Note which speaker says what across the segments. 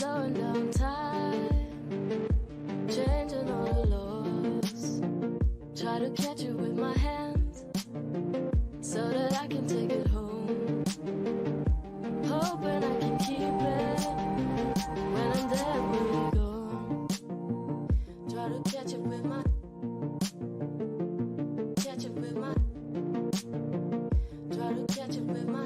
Speaker 1: slowing down time, changing all the laws. Try to catch it with my hands so that I can take it home. Hoping I can keep it when I'm dead, when you're gone. Try to catch it with my, catch it with my, try to catch it with my.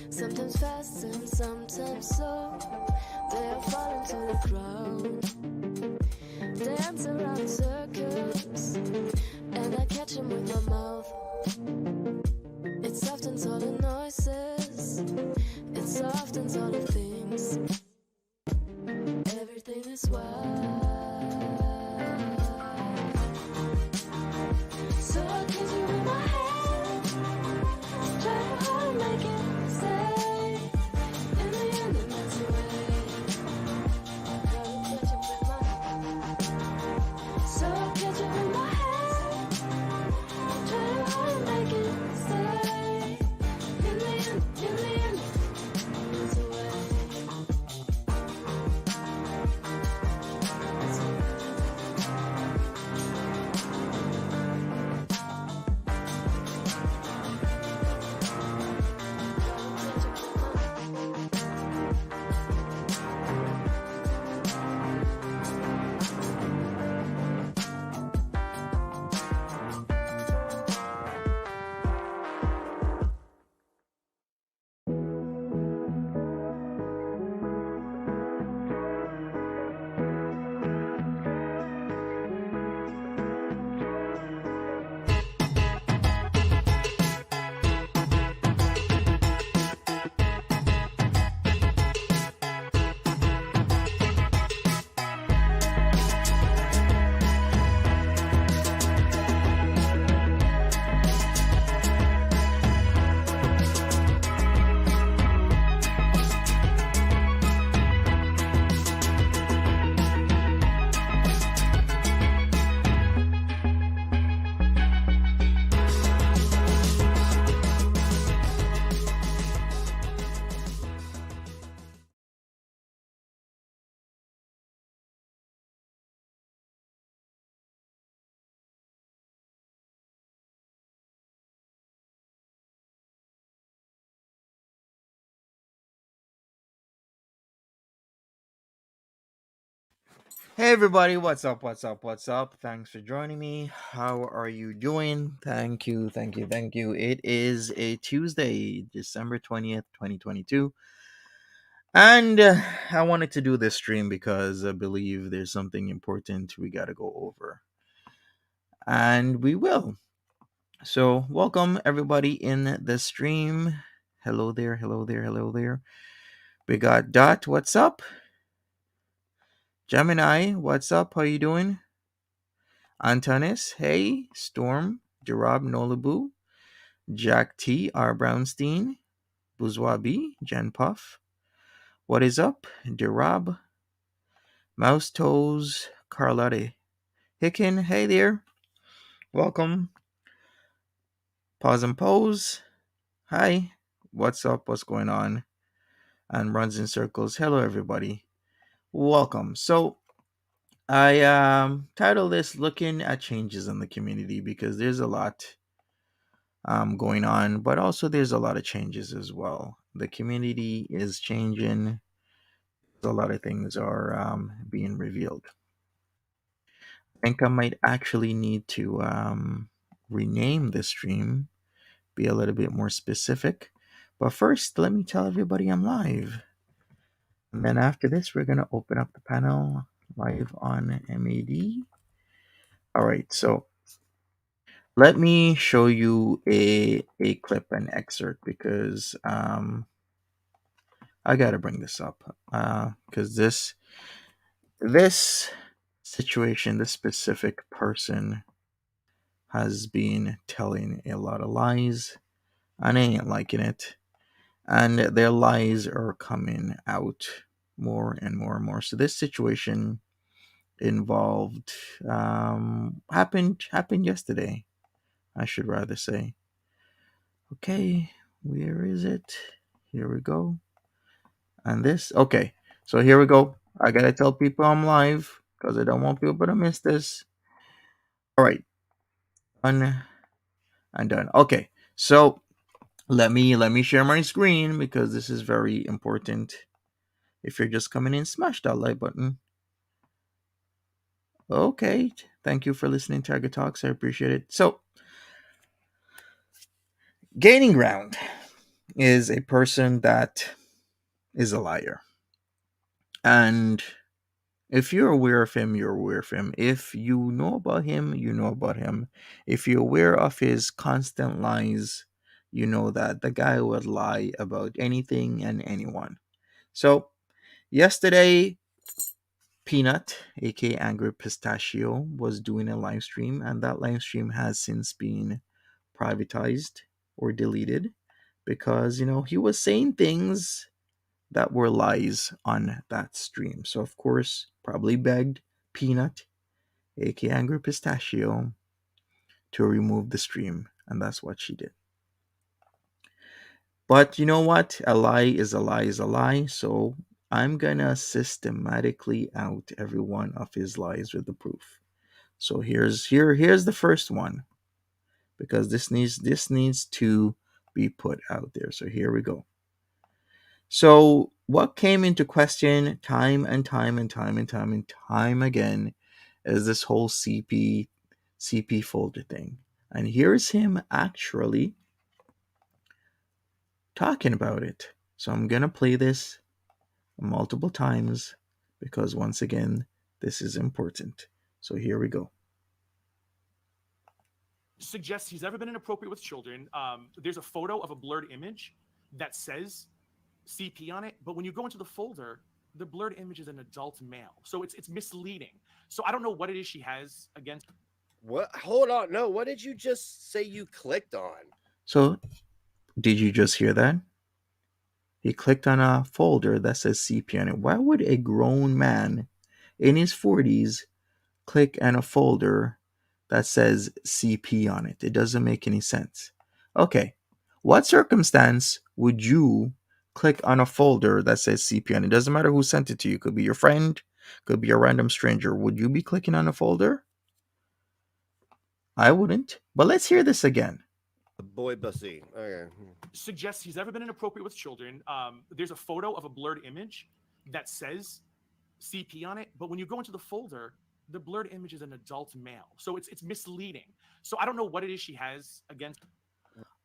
Speaker 1: Sometimes fast and sometimes slow, they are falling to the ground. Dance around circles, and I catch them with my mouth. It softens all the noises, it softens all the things. Everything is wild. So I catch you with my hand, try to hold and make it stay. In the end it melts away. Try to catch it with my, so I catch you with my hand, try to hold and make it stay. In the end it melts away.
Speaker 2: Hey everybody, what's up? What's up? What's up? Thanks for joining me. How are you doing? Thank you, thank you, thank you. It is a Tuesday, December 20th, 2022. And I wanted to do this stream because I believe there's something important we got to go over. And we will. So, welcome everybody in the stream. Hello there, hello there, hello there. We got Dot, what's up? Gemini, what's up? How you doing? Antonis, hey, Storm, Jarab Nolabu, Jack T, R. Brownstein, Bourgeois B, Jen Puff. What is up? Jarab, Mouse Toes, Carlotte, Hicken, hey there, welcome. Pause and Pose, hi, what's up, what's going on? And Runs in Circles, hello everybody, welcome. So, I titled this Looking at Changes in the Community because there's a lot going on, but also there's a lot of changes as well. The community is changing. A lot of things are being revealed. I think I might actually need to rename the stream, be a little bit more specific. But first, let me tell everybody I'm live. And then after this, we're going to open up the panel live on MAD. All right, so let me show you a clip, an excerpt, because I got to bring this up because this situation, this specific person has been telling a lot of lies, and I ain't liking it. And their lies are coming out more and more and more. So this situation involved happened yesterday. I should rather say. Okay, where is it? Here we go. And this, okay. So here we go. I gotta tell people I'm live because I don't want people to miss this. All right, done and done. Okay, so let me share my screen because this is very important. If you're just coming in, smash that like button. Okay, thank you for listening to Target Talks. I appreciate it. So, gaining ground is a person that is a liar, and if you're aware of him, you're aware of him. If you know about him, you know about him. If you're aware of his constant lies, you know that the guy would lie about anything and anyone. So, yesterday, Peanut, aka Angry Pistachio, was doing a live stream, and that live stream has since been privatized or deleted because, he was saying things that were lies on that stream. So, of course, probably begged Peanut, aka Angry Pistachio, to remove the stream, and that's what she did. But you know what? A lie is a lie is a lie. So I'm gonna systematically out every one of his lies with the proof. So here's the first one because this needs to be put out there. So here we go. So what came into question time and time and time and time and time again is this whole CP folder thing. And here's him actually talking about it. So I'm gonna play this multiple times because once again, this is important. So here we go.
Speaker 3: Suggests he's ever been inappropriate with children. There's a photo of a blurred image that says CP on it, but when you go into the folder, the blurred image is an adult male, so it's misleading. So I don't know what it is she has against.
Speaker 4: What? Hold on. No, what did you just say you clicked on?
Speaker 2: So did you just hear that? He clicked on a folder that says CP on it. Why would a grown man in his 40s click on a folder that says CP on it? It doesn't make any sense. Okay, what circumstance would you click on a folder that says CP on it? It doesn't matter who sent it to you. Could be your friend, could be a random stranger. Would you be clicking on a folder? I wouldn't. But let's hear this again.
Speaker 4: Boy Bussy. Okay.
Speaker 3: Suggests he's ever been inappropriate with children. There's a photo of a blurred image that says CP on it, but when you go into the folder, the blurred image is an adult male, so it's misleading. So I don't know what it is she has against.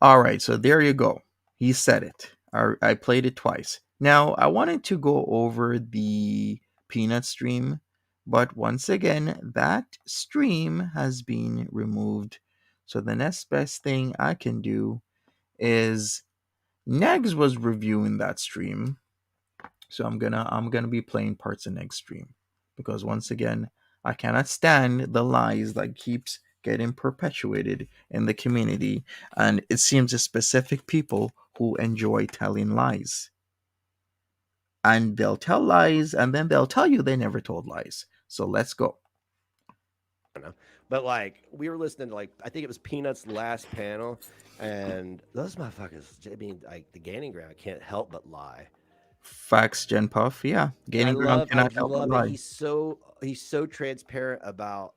Speaker 2: All right, so there you go. He said it. I played it twice. Now, I wanted to go over the Peanut stream, but once again, that stream has been removed. So the next best thing I can do is Negs was reviewing that stream. So I'm gonna be playing parts of next stream because once again, I cannot stand the lies that keeps getting perpetuated in the community, and it seems a specific people who enjoy telling lies. And they'll tell lies and then they'll tell you they never told lies. So let's go.
Speaker 4: I don't know. But like we were listening to I think it was Peanut's last panel, and those motherfuckers. I mean, like the gaining ground can't help but lie.
Speaker 2: Facts, Gen Puff. Yeah, gaining ground
Speaker 4: I
Speaker 2: cannot help but
Speaker 4: love it.
Speaker 2: lie.
Speaker 4: He's so transparent about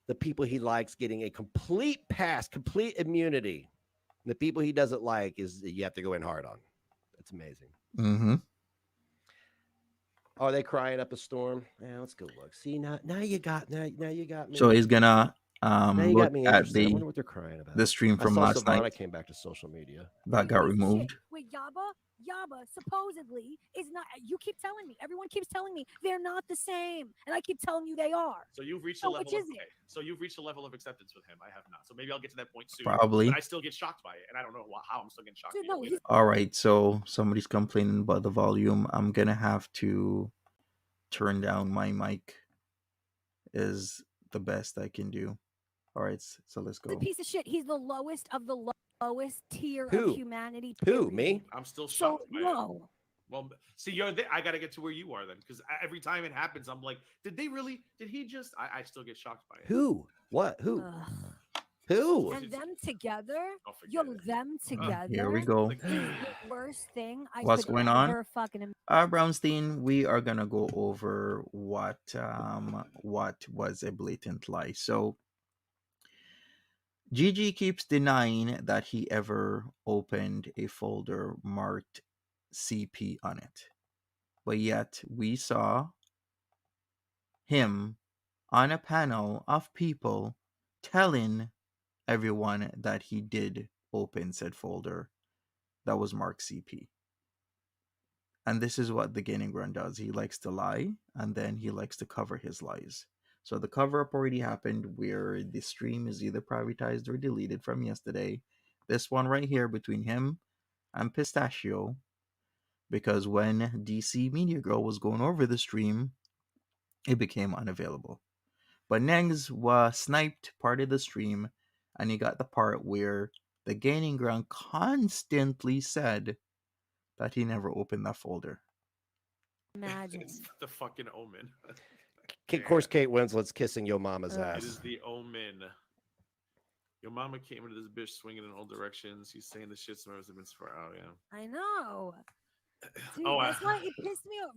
Speaker 4: the people he likes getting a complete pass, complete immunity. The people he doesn't like is you have to go in hard on. That's amazing.
Speaker 2: Mm-hmm.
Speaker 4: Are they crying up a storm? Yeah, let's go look. See now you got me.
Speaker 2: So he's gonna
Speaker 4: Now you
Speaker 2: look
Speaker 4: got me
Speaker 2: at
Speaker 4: interested. I
Speaker 2: the
Speaker 4: wonder what they're crying about.
Speaker 2: the stream
Speaker 4: I
Speaker 2: from
Speaker 4: saw
Speaker 2: last night
Speaker 4: Savannah came back to social media.
Speaker 2: that got
Speaker 5: Piece of shit.
Speaker 2: removed.
Speaker 5: Wait, Yaba supposedly is not. You keep telling me. Everyone keeps telling me they're not the same, and I keep telling you they are.
Speaker 3: So you've reached
Speaker 5: So
Speaker 3: a level.
Speaker 5: which
Speaker 3: Of,
Speaker 5: is it?
Speaker 3: okay. So you've reached a level of acceptance with him. I have not. So maybe I'll get to that point soon.
Speaker 2: Probably.
Speaker 3: But I still get shocked by it, and I don't know how I'm still getting shocked.
Speaker 5: Dude,
Speaker 3: by
Speaker 5: no,
Speaker 3: it.
Speaker 5: he's
Speaker 2: All right, so somebody's complaining about the volume. I'm gonna have to turn down my mic. Is the best I can do. All right, so let's
Speaker 5: a
Speaker 2: go.
Speaker 5: piece of shit. He's the lowest of the lowest tier
Speaker 4: Who?
Speaker 5: of humanity.
Speaker 4: Who?
Speaker 5: period.
Speaker 4: Me?
Speaker 3: I'm still
Speaker 5: So
Speaker 3: shocked by it.
Speaker 5: no.
Speaker 3: Well, see, I got to get to where you are then, because every time it happens, I'm like, did they really? Did he just? I still get shocked by it.
Speaker 4: Who? What? Who?
Speaker 5: Ugh.
Speaker 4: Who?
Speaker 5: And them together,
Speaker 3: Oh, forget
Speaker 5: yo,
Speaker 3: it.
Speaker 5: them together.
Speaker 2: Here we go.
Speaker 3: Like,
Speaker 5: Is the worst thing I
Speaker 2: What's
Speaker 5: could
Speaker 2: going on?
Speaker 5: ever fucking.
Speaker 2: Brownstein, we are gonna go over what was a blatant lie. So Gigi keeps denying that he ever opened a folder marked CP on it, but yet we saw him on a panel of people telling everyone that he did open said folder that was marked CP. And this is what the Gaining Ground does. He likes to lie, and then he likes to cover his lies. So the cover-up already happened where the stream is either privatized or deleted from yesterday. This one right here between him and Pistachio, because when DC Media Girl was going over the stream, it became unavailable. But Negs was sniped part of the stream, and he got the part where the Gaining Ground constantly said that he never opened that folder.
Speaker 5: Imagine.
Speaker 3: It's the fucking omen.
Speaker 4: Of course, Kate Winslet's kissing Yo Mama's
Speaker 5: Ugh.
Speaker 3: It
Speaker 4: ass.
Speaker 3: is the omen. Your mama came into this bitch swinging in all directions. He's saying the shit some have been for out. Yeah.
Speaker 5: I know. Dude,
Speaker 3: Oh,
Speaker 5: that's why it pissed me off.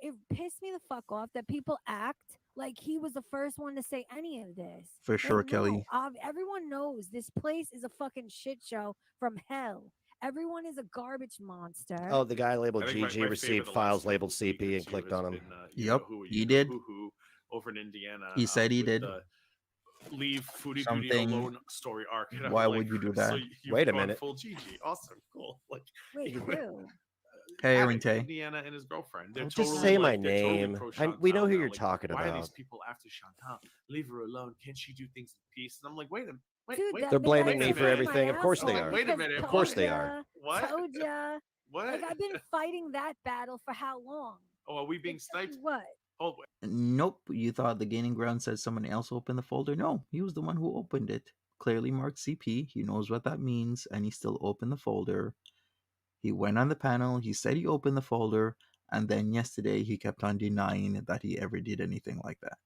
Speaker 5: It pissed me the fuck off that people act like he was the first one to say any of this.
Speaker 2: For
Speaker 5: Like,
Speaker 2: sure,
Speaker 5: no,
Speaker 2: Kelly.
Speaker 5: Everyone knows this place is a fucking shit show from hell. Everyone is a garbage monster.
Speaker 4: Oh, the guy labeled
Speaker 3: I think my
Speaker 4: GG
Speaker 3: favorite
Speaker 4: received
Speaker 3: the
Speaker 4: files
Speaker 3: last
Speaker 4: labeled
Speaker 3: week or
Speaker 4: CP and
Speaker 3: two
Speaker 4: clicked
Speaker 3: has
Speaker 4: on them.
Speaker 3: been,
Speaker 2: Yep,
Speaker 3: who
Speaker 2: he did.
Speaker 3: Who over in Indiana.
Speaker 2: He said he
Speaker 3: with
Speaker 2: did.
Speaker 3: the Leave Foodie
Speaker 2: Something-
Speaker 3: Beauty alone story arc. And I'm
Speaker 2: Why
Speaker 3: like,
Speaker 2: would you do
Speaker 3: So
Speaker 2: that?
Speaker 3: you've
Speaker 4: Wait a
Speaker 3: gone
Speaker 4: minute.
Speaker 3: Full GG. Awesome. Cool. Like
Speaker 5: Wait,
Speaker 3: you-
Speaker 5: who?
Speaker 2: Hey,
Speaker 3: Alec,
Speaker 2: Rente.
Speaker 3: Indiana and his girlfriend. They're
Speaker 4: Just
Speaker 3: totally,
Speaker 4: say
Speaker 3: like,
Speaker 4: my
Speaker 3: they're totally
Speaker 4: name.
Speaker 3: pro
Speaker 4: We know
Speaker 3: Chantal
Speaker 4: who
Speaker 3: now.
Speaker 4: you're
Speaker 3: Like,
Speaker 4: talking
Speaker 3: why are these
Speaker 4: about.
Speaker 3: people after Chantal? Leave her alone. Can't she do things in peace? And I'm like, wait a minute. Wait,
Speaker 5: Dude,
Speaker 3: wait.
Speaker 5: that
Speaker 4: They're
Speaker 5: bitch
Speaker 4: blaming
Speaker 3: me
Speaker 5: is
Speaker 3: for
Speaker 5: my
Speaker 4: everything. Of course they
Speaker 5: asshole
Speaker 4: are.
Speaker 3: Wait a
Speaker 5: because
Speaker 3: minute.
Speaker 4: Of course they
Speaker 5: told
Speaker 4: are.
Speaker 5: ya,
Speaker 3: What?
Speaker 5: Told ya.
Speaker 3: What?
Speaker 5: Like I've been fighting that battle for how long?
Speaker 3: Oh, are we being
Speaker 5: Like, tell me
Speaker 3: sniped?
Speaker 5: what?
Speaker 3: Oh,
Speaker 2: Nope. You thought the Gaining Ground said someone else opened the folder? No, he was the one who opened it. Clearly marked CP. He knows what that means, and he still opened the folder. He went on the panel. He said he opened the folder, and then yesterday he kept on denying that he ever did anything like that.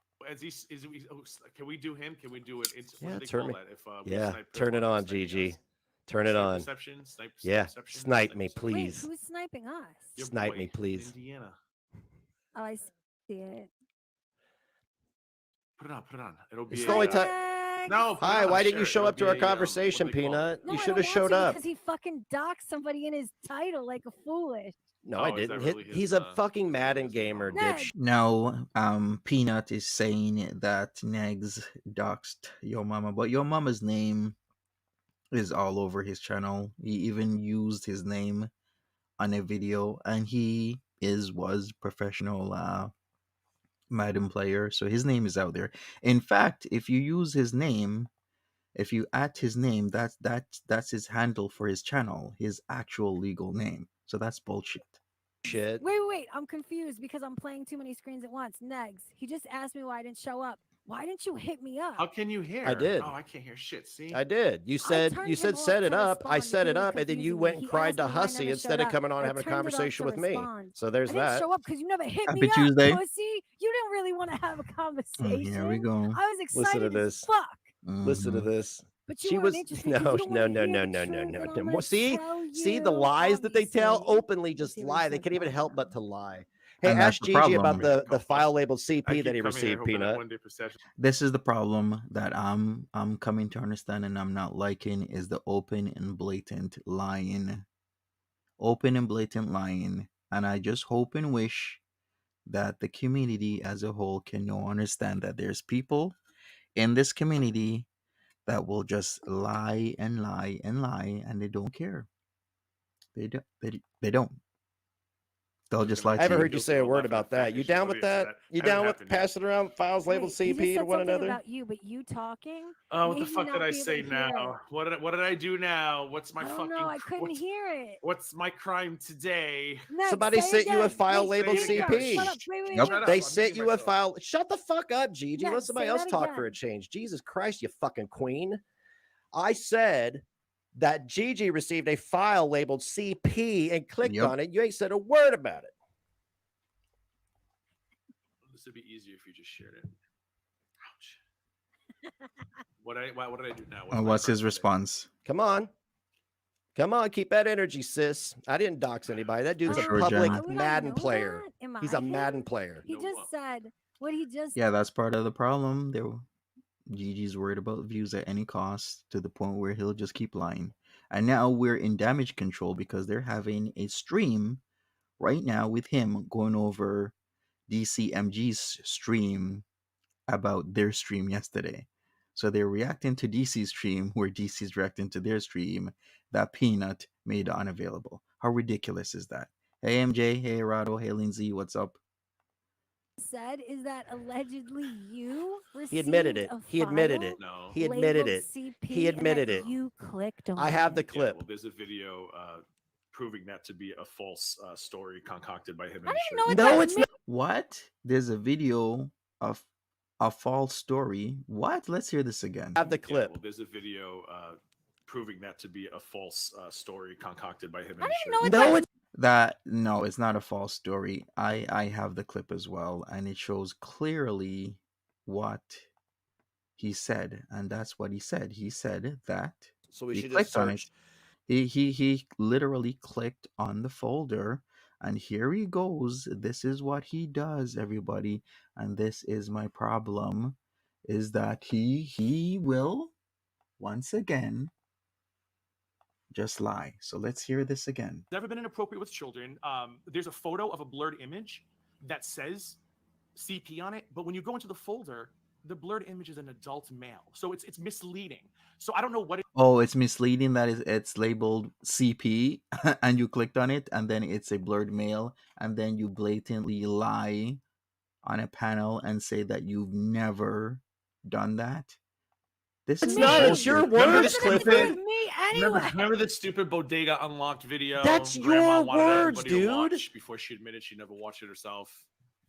Speaker 3: can we do him? Can we do it?
Speaker 4: Yeah,
Speaker 3: What do they
Speaker 4: turn
Speaker 3: call
Speaker 4: me-
Speaker 3: that? If we
Speaker 4: Yeah,
Speaker 3: snipe
Speaker 4: turn it
Speaker 3: one,
Speaker 4: on,
Speaker 3: sniping
Speaker 4: GG.
Speaker 3: us?
Speaker 4: Turn it
Speaker 3: Snipe
Speaker 4: on.
Speaker 3: Perception,
Speaker 4: Yeah,
Speaker 3: perception,
Speaker 4: snipe me,
Speaker 3: perception.
Speaker 5: Wait,
Speaker 4: please.
Speaker 5: who's sniping us?
Speaker 3: Your
Speaker 4: Snipe
Speaker 3: boy
Speaker 4: me,
Speaker 3: in
Speaker 4: please.
Speaker 3: Indiana.
Speaker 5: Oh, I see it.
Speaker 3: Put it on. Put it on. It'll be.
Speaker 4: It's the only time-
Speaker 5: Next.
Speaker 3: No. put it
Speaker 4: Hi,
Speaker 3: on,
Speaker 4: why didn't you
Speaker 3: share it.
Speaker 4: show
Speaker 3: It'll
Speaker 4: up to our
Speaker 3: be a, what do
Speaker 4: conversation,
Speaker 3: they call it?
Speaker 4: Peanut?
Speaker 5: No,
Speaker 4: You
Speaker 5: I
Speaker 4: should
Speaker 5: don't
Speaker 4: have
Speaker 5: want
Speaker 4: showed
Speaker 5: to
Speaker 4: up.
Speaker 5: because he fucking doxed somebody in his title like a foolish.
Speaker 4: No,
Speaker 3: Oh,
Speaker 4: I
Speaker 3: is that
Speaker 4: didn't.
Speaker 3: really his,
Speaker 4: He's a fucking
Speaker 3: is that
Speaker 4: Madden
Speaker 3: his
Speaker 4: gamer,
Speaker 3: problem?
Speaker 4: dipshit.
Speaker 5: Ned.
Speaker 2: Now, Peanut is saying that Negs doxed Yo Mama, but Yo Mama's name is all over his channel. He even used his name on a video, and he was professional Madden player, so his name is out there. In fact, if you use his name, if you at his name, that's his handle for his channel, his actual legal name. So that's bullshit.
Speaker 4: Shit.
Speaker 5: Wait, I'm confused because I'm playing too many screens at once. Negs, he just asked me why I didn't show up. Why didn't you hit me up?
Speaker 3: How can you hear?
Speaker 4: I did.
Speaker 3: Oh, I can't hear shit. See.
Speaker 4: I did. You said
Speaker 5: turned
Speaker 4: you
Speaker 5: him
Speaker 4: said
Speaker 5: off
Speaker 4: set it
Speaker 5: to
Speaker 4: up. I
Speaker 5: respond
Speaker 4: set it
Speaker 5: because
Speaker 4: up, and then you
Speaker 5: confusing me.
Speaker 4: went and
Speaker 5: He
Speaker 4: cried
Speaker 5: asked
Speaker 4: to
Speaker 5: me why I
Speaker 4: Hussy
Speaker 5: never
Speaker 4: instead
Speaker 5: showed
Speaker 4: of
Speaker 5: up.
Speaker 4: coming on and
Speaker 5: I
Speaker 4: having a
Speaker 5: turned it up
Speaker 4: conversation
Speaker 5: to
Speaker 4: with me.
Speaker 5: respond.
Speaker 4: So
Speaker 5: I
Speaker 4: there's
Speaker 5: didn't
Speaker 4: that.
Speaker 5: show up because you never hit
Speaker 2: Happy
Speaker 5: me
Speaker 2: Tuesday.
Speaker 5: up, pussy. You didn't really want to have a conversation.
Speaker 2: Here we go.
Speaker 5: I was
Speaker 4: Listen to
Speaker 5: excited as
Speaker 4: this.
Speaker 5: fuck.
Speaker 4: Listen to
Speaker 2: Mhm.
Speaker 4: this.
Speaker 5: But you
Speaker 4: She
Speaker 5: weren't
Speaker 4: was
Speaker 5: interested 'cause
Speaker 4: no,
Speaker 5: you don't
Speaker 4: no,
Speaker 5: wanna
Speaker 4: no,
Speaker 5: hear
Speaker 4: no,
Speaker 5: the
Speaker 4: no, no,
Speaker 5: truth,
Speaker 4: no,
Speaker 5: and
Speaker 4: no.
Speaker 5: I'm gonna
Speaker 4: See,
Speaker 5: tell
Speaker 4: see the
Speaker 5: you,
Speaker 4: lies that they tell
Speaker 5: obviously.
Speaker 4: openly just
Speaker 5: see what he
Speaker 4: lie. They
Speaker 5: said
Speaker 4: can't even
Speaker 5: about
Speaker 4: help
Speaker 5: him.
Speaker 4: but to lie. Hey,
Speaker 2: And that's
Speaker 4: ask
Speaker 2: the
Speaker 4: Gigi
Speaker 2: problem.
Speaker 4: about the file labeled
Speaker 3: I
Speaker 4: CP
Speaker 3: keep
Speaker 4: that he
Speaker 3: coming here
Speaker 4: received,
Speaker 3: hoping that
Speaker 4: Peanut.
Speaker 3: one day for session.
Speaker 2: This is the problem that I'm coming to understand and I'm not liking is the open and blatant lying. Open and blatant lying. And I just hope and wish that the community as a whole can now understand that there's people in this community that will just lie and lie and lie and they don't care. They don't. They'll just lie
Speaker 4: I
Speaker 2: to
Speaker 4: haven't
Speaker 2: you.
Speaker 4: heard you say a word about that. You down with that? You down with passing around files labeled
Speaker 5: Wait, he just
Speaker 4: CP to
Speaker 5: said
Speaker 4: one
Speaker 5: something
Speaker 4: another?
Speaker 5: about you, but you talking.
Speaker 3: Oh, what the
Speaker 5: made me
Speaker 3: fuck did
Speaker 5: not
Speaker 3: I
Speaker 5: be able
Speaker 3: say
Speaker 5: to hear it.
Speaker 3: now? What did I do now? What's my
Speaker 5: I don't
Speaker 3: fucking?
Speaker 5: know. I couldn't hear it.
Speaker 3: What's my crime today?
Speaker 5: Next,
Speaker 4: Somebody
Speaker 5: say
Speaker 4: sent you a
Speaker 5: again.
Speaker 4: file
Speaker 5: Wait,
Speaker 4: labeled
Speaker 5: say it again.
Speaker 4: CP.
Speaker 5: Shut up. Wait,
Speaker 3: Yep.
Speaker 5: wait.
Speaker 3: Shut
Speaker 4: They
Speaker 3: up, I'm
Speaker 4: sent
Speaker 3: muting
Speaker 4: you a
Speaker 3: myself.
Speaker 4: file. Shut the fuck up, Gigi.
Speaker 5: Next,
Speaker 4: Let somebody
Speaker 5: say
Speaker 4: else
Speaker 5: that
Speaker 4: talk for a
Speaker 5: again.
Speaker 4: change. Jesus Christ, you fucking queen. I said that Gigi received a file labeled CP and clicked
Speaker 2: Yep.
Speaker 4: on it. You ain't said a word about it.
Speaker 3: This would be easier if you just shared it. Ouch. What did I do now?
Speaker 2: And
Speaker 3: my
Speaker 2: what's
Speaker 3: crime
Speaker 2: his
Speaker 3: today?
Speaker 2: response?
Speaker 4: Come on. Come on, keep that energy, sis. I didn't dox anybody. That dude's
Speaker 2: For
Speaker 4: a
Speaker 2: sure,
Speaker 4: public
Speaker 2: Jen.
Speaker 5: Would I
Speaker 4: Madden
Speaker 5: know
Speaker 4: player.
Speaker 5: that? Am
Speaker 4: He's
Speaker 5: I
Speaker 4: a
Speaker 5: him?
Speaker 4: Madden player.
Speaker 5: He
Speaker 3: Know
Speaker 5: just
Speaker 3: what?
Speaker 5: said what he just.
Speaker 2: Yeah, that's part of the problem. Gigi's worried about views at any cost to the point where he'll just keep lying. And now we're in damage control because they're having a stream right now with him going over DCMG's stream about their stream yesterday. So they're reacting to DC's stream where DC's reacting to their stream that Peanut made unavailable. How ridiculous is that? Hey MJ, hey Rado, hey Lindsay, what's up?
Speaker 5: Said is that allegedly you received
Speaker 4: He admitted it.
Speaker 5: a
Speaker 4: He admitted
Speaker 5: file
Speaker 4: it.
Speaker 3: No.
Speaker 4: He admitted
Speaker 5: labeled
Speaker 4: it.
Speaker 5: CP
Speaker 4: He admitted
Speaker 5: and
Speaker 4: it.
Speaker 5: that you clicked on
Speaker 4: I have the
Speaker 5: it.
Speaker 3: Yeah,
Speaker 4: clip.
Speaker 3: well, there's a video proving that to be a false story concocted by him.
Speaker 5: I
Speaker 3: and
Speaker 5: didn't know
Speaker 3: Shirley.
Speaker 5: what
Speaker 4: No,
Speaker 5: that
Speaker 4: it's
Speaker 5: meant.
Speaker 2: What? There's a video of a false story. What? Let's hear this again.
Speaker 4: I have the
Speaker 3: Yeah,
Speaker 4: clip.
Speaker 3: well, there's a video proving that to be a false story concocted by him.
Speaker 5: I
Speaker 3: and
Speaker 5: didn't know
Speaker 3: Shirley.
Speaker 5: what
Speaker 4: No,
Speaker 5: that
Speaker 4: it's
Speaker 2: That no, it's not a false story. I have the clip as well, and it shows clearly what he said, and that's what he said. He said that
Speaker 4: so we
Speaker 2: he
Speaker 4: should just
Speaker 2: clicked on it.
Speaker 4: search.
Speaker 2: He literally clicked on the folder, and here he goes. This is what he does, everybody, and this is my problem, is that he will once again just lie. So let's hear this again.
Speaker 3: Never been inappropriate with children. There's a photo of a blurred image that says CP on it, but when you go into the folder, the blurred image is an adult male, so it's misleading. So I don't know what it.
Speaker 2: Oh, it's misleading that it's labeled CP and you clicked on it and then it's a blurred male and then you blatantly lie on a panel and say that you've never done that. This
Speaker 4: It's
Speaker 2: is
Speaker 4: not. It's
Speaker 2: bullshit.
Speaker 4: your
Speaker 3: Remember
Speaker 4: words,
Speaker 3: this
Speaker 5: What does it have to do
Speaker 4: Clifford.
Speaker 5: with me
Speaker 3: Remember,
Speaker 5: anyway?
Speaker 3: remember the stupid Bodega Unlocked video?
Speaker 4: That's
Speaker 3: Grandma
Speaker 4: your
Speaker 3: wanted
Speaker 4: words,
Speaker 3: everybody to
Speaker 4: dude.
Speaker 3: watch before she admitted she never watched it herself.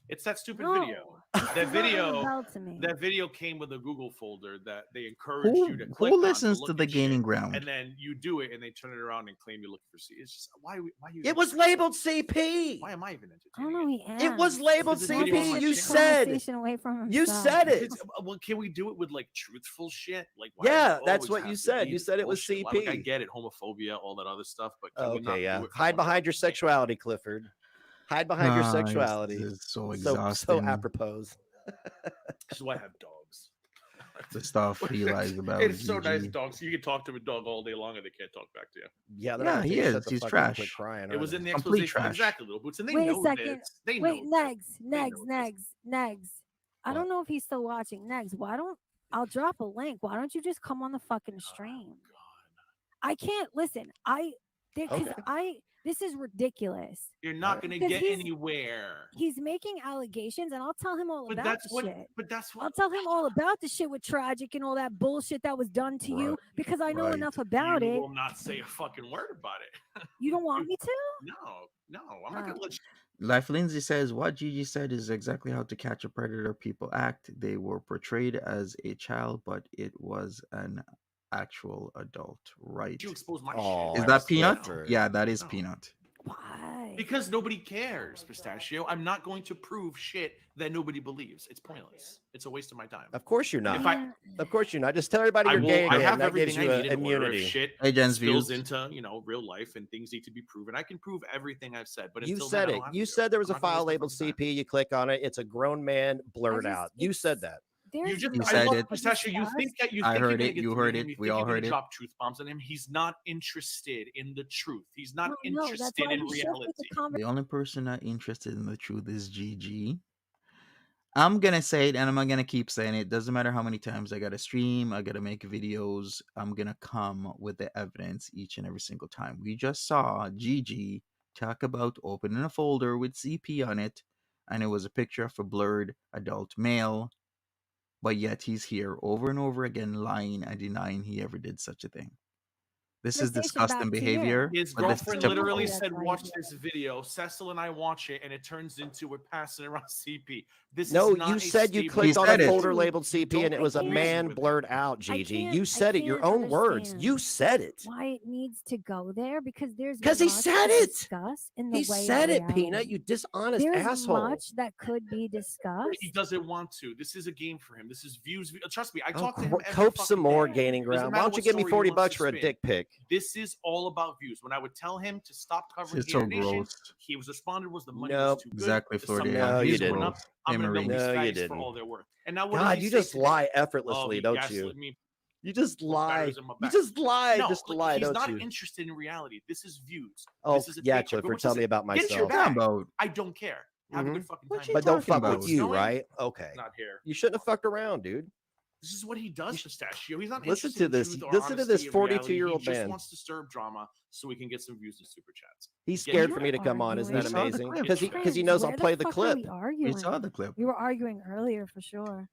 Speaker 3: It's that stupid
Speaker 5: No,
Speaker 3: video.
Speaker 5: this
Speaker 3: That
Speaker 5: does not ring a
Speaker 3: video.
Speaker 5: bell to me.
Speaker 3: That video came with a Google folder that they encouraged you to
Speaker 2: Who
Speaker 3: click on
Speaker 2: listens
Speaker 3: to
Speaker 2: to
Speaker 3: look
Speaker 2: the
Speaker 3: at
Speaker 2: gaining
Speaker 3: shit,
Speaker 2: ground?
Speaker 3: and then you do it, and they turn it around and claim you're looking for C. It's just why you.
Speaker 4: It was labeled CP.
Speaker 3: Why am I even
Speaker 5: I don't
Speaker 3: entertaining
Speaker 5: know.
Speaker 3: it?
Speaker 5: He
Speaker 4: It was
Speaker 5: asked.
Speaker 4: labeled
Speaker 3: This video on my
Speaker 4: CP. You
Speaker 3: channel.
Speaker 4: said.
Speaker 5: Conversation away from
Speaker 4: You
Speaker 5: himself.
Speaker 4: said it.
Speaker 3: Well, can we do it with like truthful shit? Like, why
Speaker 4: Yeah,
Speaker 3: does it
Speaker 4: that's
Speaker 3: always
Speaker 4: what
Speaker 3: have
Speaker 4: you
Speaker 3: to
Speaker 4: said.
Speaker 3: be
Speaker 4: You
Speaker 3: this
Speaker 4: said it was
Speaker 3: bullshit? Like, I
Speaker 4: CP.
Speaker 3: get it, homophobia, all that other stuff, but can we not
Speaker 4: Okay, yeah.
Speaker 3: do it for
Speaker 4: Hide
Speaker 3: someone
Speaker 4: behind your
Speaker 3: else?
Speaker 4: sexuality, Clifford. Hide behind your
Speaker 2: Ah,
Speaker 4: sexuality.
Speaker 2: it's so
Speaker 4: So
Speaker 2: exhausting.
Speaker 4: apropos.
Speaker 3: This is why I have dogs.
Speaker 2: The stuff he lies about.
Speaker 3: It's so nice,
Speaker 2: GG.
Speaker 3: dogs. You can talk to a dog all day long and they can't talk back to you.
Speaker 4: Yeah, they're
Speaker 2: Yeah,
Speaker 4: not gonna
Speaker 2: he
Speaker 4: tell you,
Speaker 2: is.
Speaker 4: shut the
Speaker 2: He's
Speaker 4: fuck up and quit
Speaker 2: trash.
Speaker 4: crying.
Speaker 3: It was in the
Speaker 2: Complete
Speaker 3: exposition.
Speaker 2: trash.
Speaker 3: Exactly, Little Boots. And they
Speaker 5: Wait a
Speaker 3: know
Speaker 5: second.
Speaker 3: this. They know
Speaker 5: Wait,
Speaker 3: this.
Speaker 5: Negs,
Speaker 3: They
Speaker 5: Negs,
Speaker 3: know this.
Speaker 5: Negs. I
Speaker 4: What?
Speaker 5: don't know if he's still watching. Negs, why don't I'll drop a link? Why don't you just come on the fucking
Speaker 3: Oh,
Speaker 5: stream?
Speaker 3: God.
Speaker 5: I can't listen. Because
Speaker 4: Okay.
Speaker 5: this is ridiculous.
Speaker 3: You're not going to
Speaker 5: Because
Speaker 3: get
Speaker 5: he's-
Speaker 3: anywhere.
Speaker 5: He's making allegations, and I'll tell him all
Speaker 3: But
Speaker 5: about
Speaker 3: that's
Speaker 5: the
Speaker 3: what.
Speaker 5: shit.
Speaker 3: But that's
Speaker 5: I'll
Speaker 3: what.
Speaker 5: tell him all about the shit with Tragic and all that bullshit that was done to you
Speaker 2: Right.
Speaker 5: because I know
Speaker 2: Right.
Speaker 5: enough about
Speaker 3: You
Speaker 5: it.
Speaker 3: will not say a fucking word about it.
Speaker 5: You don't want me to?
Speaker 3: No, I'm not going to let you.
Speaker 2: Life Lindsay says what Gigi said is exactly how to catch a predator people act. They were portrayed as a child, but it was an actual adult. Right.
Speaker 3: You expose my
Speaker 4: Aw,
Speaker 3: shit.
Speaker 2: Is that
Speaker 4: Clifford.
Speaker 2: Peanut? Yeah, that is
Speaker 3: No.
Speaker 2: Peanut.
Speaker 5: Why? Why?
Speaker 3: Because nobody cares, Pistachio. I'm not going to prove shit that nobody believes. It's pointless. It's a waste of my time.
Speaker 4: Of course you're not.
Speaker 3: If I-
Speaker 5: Yeah.
Speaker 4: Of course you're not. Just tell everybody
Speaker 3: I
Speaker 4: you're
Speaker 3: will.
Speaker 4: gay
Speaker 3: I
Speaker 4: again.
Speaker 3: have
Speaker 4: That gives
Speaker 3: everything
Speaker 4: you
Speaker 3: I need in order. If
Speaker 4: immunity.
Speaker 3: shit
Speaker 2: Hey, Jen's
Speaker 3: spills
Speaker 2: views.
Speaker 3: into real life and things need to be proven, I can prove everything I've said. But
Speaker 4: You
Speaker 3: until
Speaker 4: said
Speaker 3: then, I
Speaker 4: it.
Speaker 3: don't have
Speaker 4: You
Speaker 3: to.
Speaker 4: said there was
Speaker 3: I'm
Speaker 4: a
Speaker 3: not gonna
Speaker 4: file
Speaker 3: waste my
Speaker 4: labeled
Speaker 3: fucking time.
Speaker 4: CP. You click on it. It's a grown man blurred
Speaker 5: just-
Speaker 4: out. You
Speaker 5: it's-
Speaker 4: said that.
Speaker 3: You
Speaker 5: There's
Speaker 3: just,
Speaker 2: You
Speaker 3: I
Speaker 2: said
Speaker 3: love
Speaker 2: it.
Speaker 3: Pistachio. You think that you
Speaker 2: I
Speaker 3: think
Speaker 2: heard
Speaker 3: you're gonna
Speaker 2: it.
Speaker 3: get
Speaker 2: You
Speaker 3: through
Speaker 2: heard
Speaker 3: to him.
Speaker 2: it.
Speaker 3: You
Speaker 2: We
Speaker 3: think
Speaker 2: all
Speaker 3: you're gonna
Speaker 2: heard it.
Speaker 3: drop truth bombs on him. He's not interested in the truth. He's not
Speaker 5: no, that's
Speaker 3: interested
Speaker 5: why
Speaker 3: in
Speaker 5: we shifted
Speaker 3: reality.
Speaker 5: the conversation.
Speaker 2: The only person not interested in the truth is GG. I'm gonna say it, and I'm gonna keep saying it. Doesn't matter how many times I gotta stream, I gotta make videos. I'm gonna come with the evidence each and every single time. We just saw GG talk about opening a folder with CP on it, and it was a picture of a blurred adult male. But yet he's here over and over again, lying and denying he ever did such a thing. This is
Speaker 5: Conversation
Speaker 2: disgusting
Speaker 5: back to
Speaker 2: behavior.
Speaker 3: His
Speaker 2: but this is
Speaker 3: girlfriend
Speaker 2: typical.
Speaker 3: literally
Speaker 5: That's
Speaker 3: said,
Speaker 5: why he
Speaker 3: "Watch
Speaker 5: did
Speaker 3: this video." Cecil and I watch it, and it turns into we're passing around CP. This
Speaker 4: No,
Speaker 3: is not
Speaker 4: you
Speaker 3: a
Speaker 4: said you
Speaker 3: stable-
Speaker 4: clicked on
Speaker 2: said
Speaker 4: a
Speaker 2: it.
Speaker 4: folder labeled CP and
Speaker 3: Don't
Speaker 4: it was a
Speaker 3: agree
Speaker 4: man
Speaker 3: with it.
Speaker 4: blurred out,
Speaker 5: I
Speaker 4: GG.
Speaker 5: can't-
Speaker 4: You
Speaker 5: I
Speaker 4: said it, your
Speaker 5: can't
Speaker 4: own words.
Speaker 5: understand
Speaker 4: You said it.
Speaker 5: why it needs to go there because there's
Speaker 4: 'Cause he
Speaker 5: much
Speaker 4: said
Speaker 5: to
Speaker 4: it!
Speaker 5: discuss in the
Speaker 4: He
Speaker 5: way
Speaker 4: said
Speaker 5: of
Speaker 4: it, Peanut,
Speaker 5: reality.
Speaker 4: you dishonest
Speaker 5: There's
Speaker 4: asshole.
Speaker 5: much that could be discussed.
Speaker 3: He doesn't want to. This is a game for him. This is views. Trust me, I
Speaker 4: Oh,
Speaker 3: talk to him every
Speaker 4: cope
Speaker 3: fucking
Speaker 4: some more
Speaker 3: day.
Speaker 4: gaining
Speaker 3: Doesn't
Speaker 4: ground.
Speaker 3: matter
Speaker 4: Why don't you
Speaker 3: what
Speaker 4: give me
Speaker 3: story he
Speaker 4: 40
Speaker 3: wants
Speaker 4: bucks
Speaker 3: to
Speaker 4: for a
Speaker 3: spin.
Speaker 4: dick pic?
Speaker 3: This is all about views. When I would tell him to stop covering
Speaker 2: It's so
Speaker 3: Gator Nation,
Speaker 2: gross.
Speaker 3: he was responded was the money
Speaker 4: Nope.
Speaker 3: was too good.
Speaker 2: Exactly,
Speaker 3: the
Speaker 2: Florida.
Speaker 4: No, you
Speaker 3: subtitles
Speaker 4: didn't.
Speaker 3: went up. I'm gonna milk
Speaker 2: Emery.
Speaker 3: these
Speaker 4: No, you
Speaker 3: faggots for
Speaker 4: didn't.
Speaker 3: all they're worth. And now what
Speaker 4: God,
Speaker 3: did
Speaker 4: you
Speaker 3: he say
Speaker 4: just
Speaker 3: today?
Speaker 4: lie
Speaker 3: Oh,
Speaker 4: effortlessly,
Speaker 3: he
Speaker 4: don't
Speaker 3: gaslit
Speaker 4: you?
Speaker 3: me.
Speaker 4: You just
Speaker 3: Put
Speaker 4: lie.
Speaker 3: batteries in my
Speaker 4: You
Speaker 3: back.
Speaker 4: just lie
Speaker 3: No,
Speaker 4: just to
Speaker 3: like,
Speaker 4: lie,
Speaker 3: he's
Speaker 4: don't
Speaker 3: not
Speaker 4: you?
Speaker 3: interested in reality. This is views.
Speaker 4: Oh,
Speaker 3: This is a
Speaker 4: yeah,
Speaker 3: paycheck.
Speaker 4: Clifford,
Speaker 3: Which
Speaker 4: tell
Speaker 3: is
Speaker 4: me
Speaker 3: it.
Speaker 4: about
Speaker 3: Get your
Speaker 4: myself.
Speaker 2: Talking
Speaker 3: bag.
Speaker 2: about
Speaker 3: I don't care. Have a good fucking
Speaker 2: What
Speaker 3: time.
Speaker 2: you
Speaker 4: But don't
Speaker 2: talking
Speaker 4: fuck
Speaker 2: about?
Speaker 4: with you,
Speaker 3: Knowing-
Speaker 4: right? Okay.
Speaker 3: Not here.
Speaker 4: You shouldn't have fucked around, dude.
Speaker 3: This is what he does, Pistachio. He's not
Speaker 4: Listen
Speaker 3: interested
Speaker 4: to
Speaker 3: in
Speaker 4: this.
Speaker 3: truth or
Speaker 4: Listen to this
Speaker 3: honesty or reality.
Speaker 4: 42-year-old
Speaker 3: He just
Speaker 4: man.
Speaker 3: wants to stir up drama so we can get some views and super chats.
Speaker 4: He's
Speaker 3: Yeah,
Speaker 4: scared
Speaker 3: you
Speaker 4: for me to come on. Isn't
Speaker 5: arguing.
Speaker 4: that
Speaker 2: We saw the
Speaker 4: amazing?
Speaker 2: clip.
Speaker 4: Because he
Speaker 5: Friends,
Speaker 4: knows
Speaker 5: where
Speaker 4: I'll
Speaker 5: the
Speaker 4: play the
Speaker 5: fuck are
Speaker 4: clip.
Speaker 5: we
Speaker 2: We
Speaker 5: arguing?
Speaker 2: saw the clip.
Speaker 5: We were arguing earlier for sure.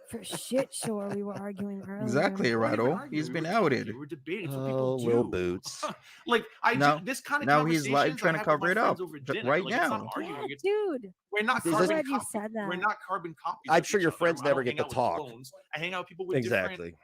Speaker 5: For shit, sure, we were arguing earlier.
Speaker 2: Exactly,
Speaker 3: We weren't even
Speaker 2: Rado.
Speaker 3: arguing,
Speaker 2: He's
Speaker 3: we
Speaker 2: been
Speaker 3: were talking,
Speaker 2: outed.
Speaker 3: we were debating. It's what
Speaker 4: Oh,
Speaker 3: people do.
Speaker 4: Lil Boots.
Speaker 3: Like
Speaker 2: Now-
Speaker 3: this kind of
Speaker 2: now he's
Speaker 3: conversations
Speaker 2: live
Speaker 3: I
Speaker 2: trying to
Speaker 3: have
Speaker 2: cover
Speaker 3: with
Speaker 2: it
Speaker 3: my friends
Speaker 2: up
Speaker 3: over
Speaker 2: t-
Speaker 3: dinner.
Speaker 2: right
Speaker 3: Like, it's not
Speaker 2: now.
Speaker 3: arguing.
Speaker 5: Yeah,
Speaker 3: It's,
Speaker 5: dude.
Speaker 3: we're not
Speaker 5: I'm
Speaker 4: Does
Speaker 3: carbon
Speaker 5: glad you
Speaker 3: copies.
Speaker 5: said that.
Speaker 3: We're not carbon copies.
Speaker 4: I'm
Speaker 3: of
Speaker 4: sure
Speaker 3: each
Speaker 4: your
Speaker 3: other.
Speaker 4: friends
Speaker 3: I
Speaker 4: never
Speaker 3: don't
Speaker 4: get
Speaker 3: hang
Speaker 4: to
Speaker 3: out with
Speaker 4: talk.
Speaker 3: clones. I hang out with people with different
Speaker 4: Exactly.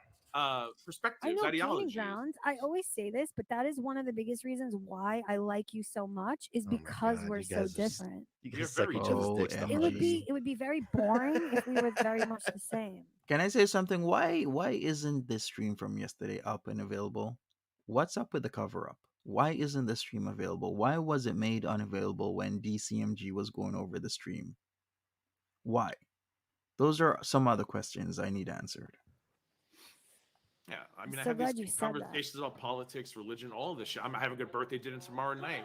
Speaker 3: perspectives,
Speaker 5: I know gaining
Speaker 3: ideologies.
Speaker 5: ground. I always say this, but that is one of the biggest reasons why I like you so much is
Speaker 4: Oh my
Speaker 5: because
Speaker 4: God,
Speaker 5: we're
Speaker 4: you
Speaker 5: so
Speaker 4: guys just-
Speaker 5: different.
Speaker 4: You
Speaker 3: You're
Speaker 4: guys suck
Speaker 3: very
Speaker 4: each other's dicks
Speaker 2: OMG.
Speaker 4: the
Speaker 5: It would
Speaker 4: hardest.
Speaker 5: be very boring if we were very much the same.
Speaker 2: Can I say something? Why isn't this stream from yesterday up and available? What's up with the cover up? Why isn't the stream available? Why was it made unavailable when DCMG was going over the stream? Why? Those are some other questions I need answered.
Speaker 3: Yeah, I mean, I
Speaker 5: So
Speaker 3: have
Speaker 5: glad you
Speaker 3: these
Speaker 5: said that.
Speaker 3: conversations about politics, religion, all of this shit. I have a good birthday dinner tomorrow night.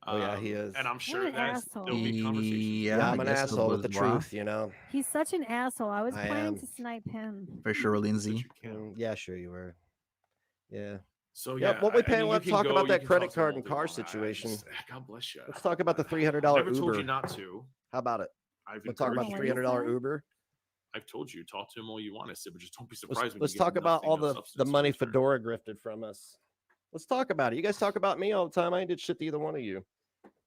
Speaker 4: Oh, yeah, he is.
Speaker 3: And I'm sure
Speaker 5: an
Speaker 3: that
Speaker 5: asshole.
Speaker 3: there'll be conversations.
Speaker 2: Yeah,
Speaker 4: Yeah,
Speaker 2: I
Speaker 4: I'm an
Speaker 2: guess it
Speaker 4: asshole with
Speaker 2: was
Speaker 4: the
Speaker 2: wrong.
Speaker 4: truth, you know.
Speaker 5: He's such an asshole. I was
Speaker 4: I
Speaker 5: planning
Speaker 4: am.
Speaker 5: to snipe him.
Speaker 2: For sure,
Speaker 3: But
Speaker 2: Lindsay.
Speaker 3: you can't.
Speaker 4: Yeah, sure you were. Yeah.
Speaker 3: So
Speaker 4: Yeah,
Speaker 3: yeah,
Speaker 4: what we
Speaker 3: I
Speaker 4: paying?
Speaker 3: mean, you
Speaker 4: Let's
Speaker 3: can
Speaker 4: talk
Speaker 3: go,
Speaker 4: about
Speaker 3: you
Speaker 4: that
Speaker 3: can
Speaker 4: credit
Speaker 3: talk to them
Speaker 4: card
Speaker 3: all
Speaker 4: and
Speaker 3: day
Speaker 4: car
Speaker 3: long.
Speaker 4: situation.
Speaker 3: God bless you.
Speaker 4: Let's talk about the $300
Speaker 3: Never told
Speaker 4: Uber.
Speaker 3: you not to.
Speaker 4: How about it?
Speaker 3: I've
Speaker 4: Let's talk about
Speaker 3: encouraged
Speaker 4: the
Speaker 3: you.
Speaker 5: $300
Speaker 4: $300 Uber.
Speaker 3: I've told you, talk to him all you want. I said, but just don't be surprised
Speaker 4: Let's,
Speaker 3: when
Speaker 4: let's
Speaker 3: you get
Speaker 4: talk about
Speaker 3: nothing
Speaker 4: all
Speaker 3: of
Speaker 4: the
Speaker 3: substance
Speaker 4: money
Speaker 3: in return.
Speaker 4: Fedora grifted from us. Let's talk about it. You guys talk about me all the time. I ain't did shit to either one of you.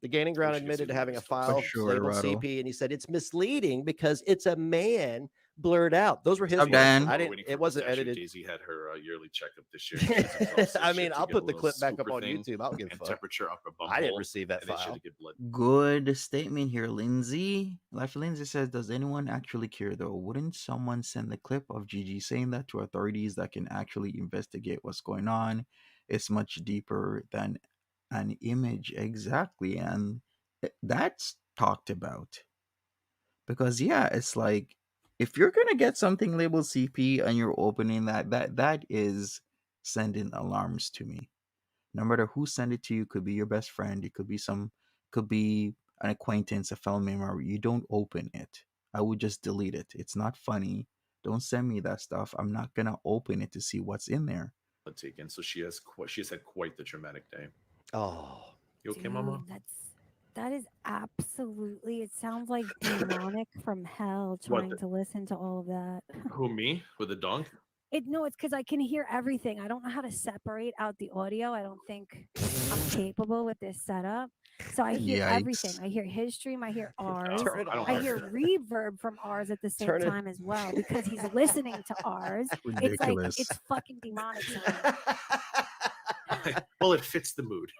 Speaker 4: The Gaining Ground
Speaker 3: should get
Speaker 4: admitted to
Speaker 3: some
Speaker 4: having a
Speaker 3: more stories.
Speaker 4: file
Speaker 2: For sure,
Speaker 4: labeled
Speaker 2: Rado.
Speaker 4: CP, and he said it's misleading because it's a man blurred out. Those were his
Speaker 2: Up,
Speaker 4: words.
Speaker 2: Dan.
Speaker 4: I
Speaker 3: We're
Speaker 4: didn't.
Speaker 3: waiting
Speaker 4: It
Speaker 3: for
Speaker 4: wasn't
Speaker 3: Pistachio.
Speaker 4: edited.
Speaker 3: Daisy had her yearly checkup this year. She has exhausted
Speaker 4: I
Speaker 3: shit
Speaker 4: mean,
Speaker 3: to
Speaker 4: I'll
Speaker 3: get
Speaker 4: put
Speaker 3: a
Speaker 4: the
Speaker 3: little
Speaker 4: clip back up
Speaker 3: scooper
Speaker 4: on
Speaker 3: thing
Speaker 4: YouTube. I don't give a
Speaker 3: and
Speaker 4: fuck.
Speaker 3: temperature up her bum
Speaker 4: I didn't
Speaker 3: hole,
Speaker 4: receive that
Speaker 3: and then she had
Speaker 4: file.
Speaker 3: to get blood.
Speaker 2: Good statement here, Lindsay. Life Lindsay says, does anyone actually care though? Wouldn't someone send the clip of Gigi saying that to authorities that can actually investigate what's going on? It's much deeper than an image, exactly, and that's talked about. Because yeah, it's like if you're gonna get something labeled CP and you're opening that is sending alarms to me. No matter who sent it to you, could be your best friend, it could be an acquaintance, a family member. You don't open it. I would just delete it. It's not funny. Don't send me that stuff. I'm not gonna open it to see what's in there.
Speaker 3: Taken, so she has had quite the traumatic day.
Speaker 4: Oh,
Speaker 3: You okay, Mama?
Speaker 5: That is absolutely. It sounds like demonic from hell trying to listen to all of that.
Speaker 3: Who, me with the dog?
Speaker 5: No, it's because I can hear everything. I don't know how to separate out the audio. I don't think I'm capable with this setup. So I hear everything.
Speaker 2: Yikes.
Speaker 5: I hear his stream. I hear ours.
Speaker 4: turn it
Speaker 3: I don't
Speaker 4: off.
Speaker 5: I
Speaker 3: have
Speaker 5: hear
Speaker 3: to.
Speaker 5: reverb from ours at the same
Speaker 4: Turn it-
Speaker 5: time as well because he's listening to ours. It's like
Speaker 2: Ridiculous.
Speaker 5: it's fucking demonic. Sounding.
Speaker 3: Well, it fits the mood.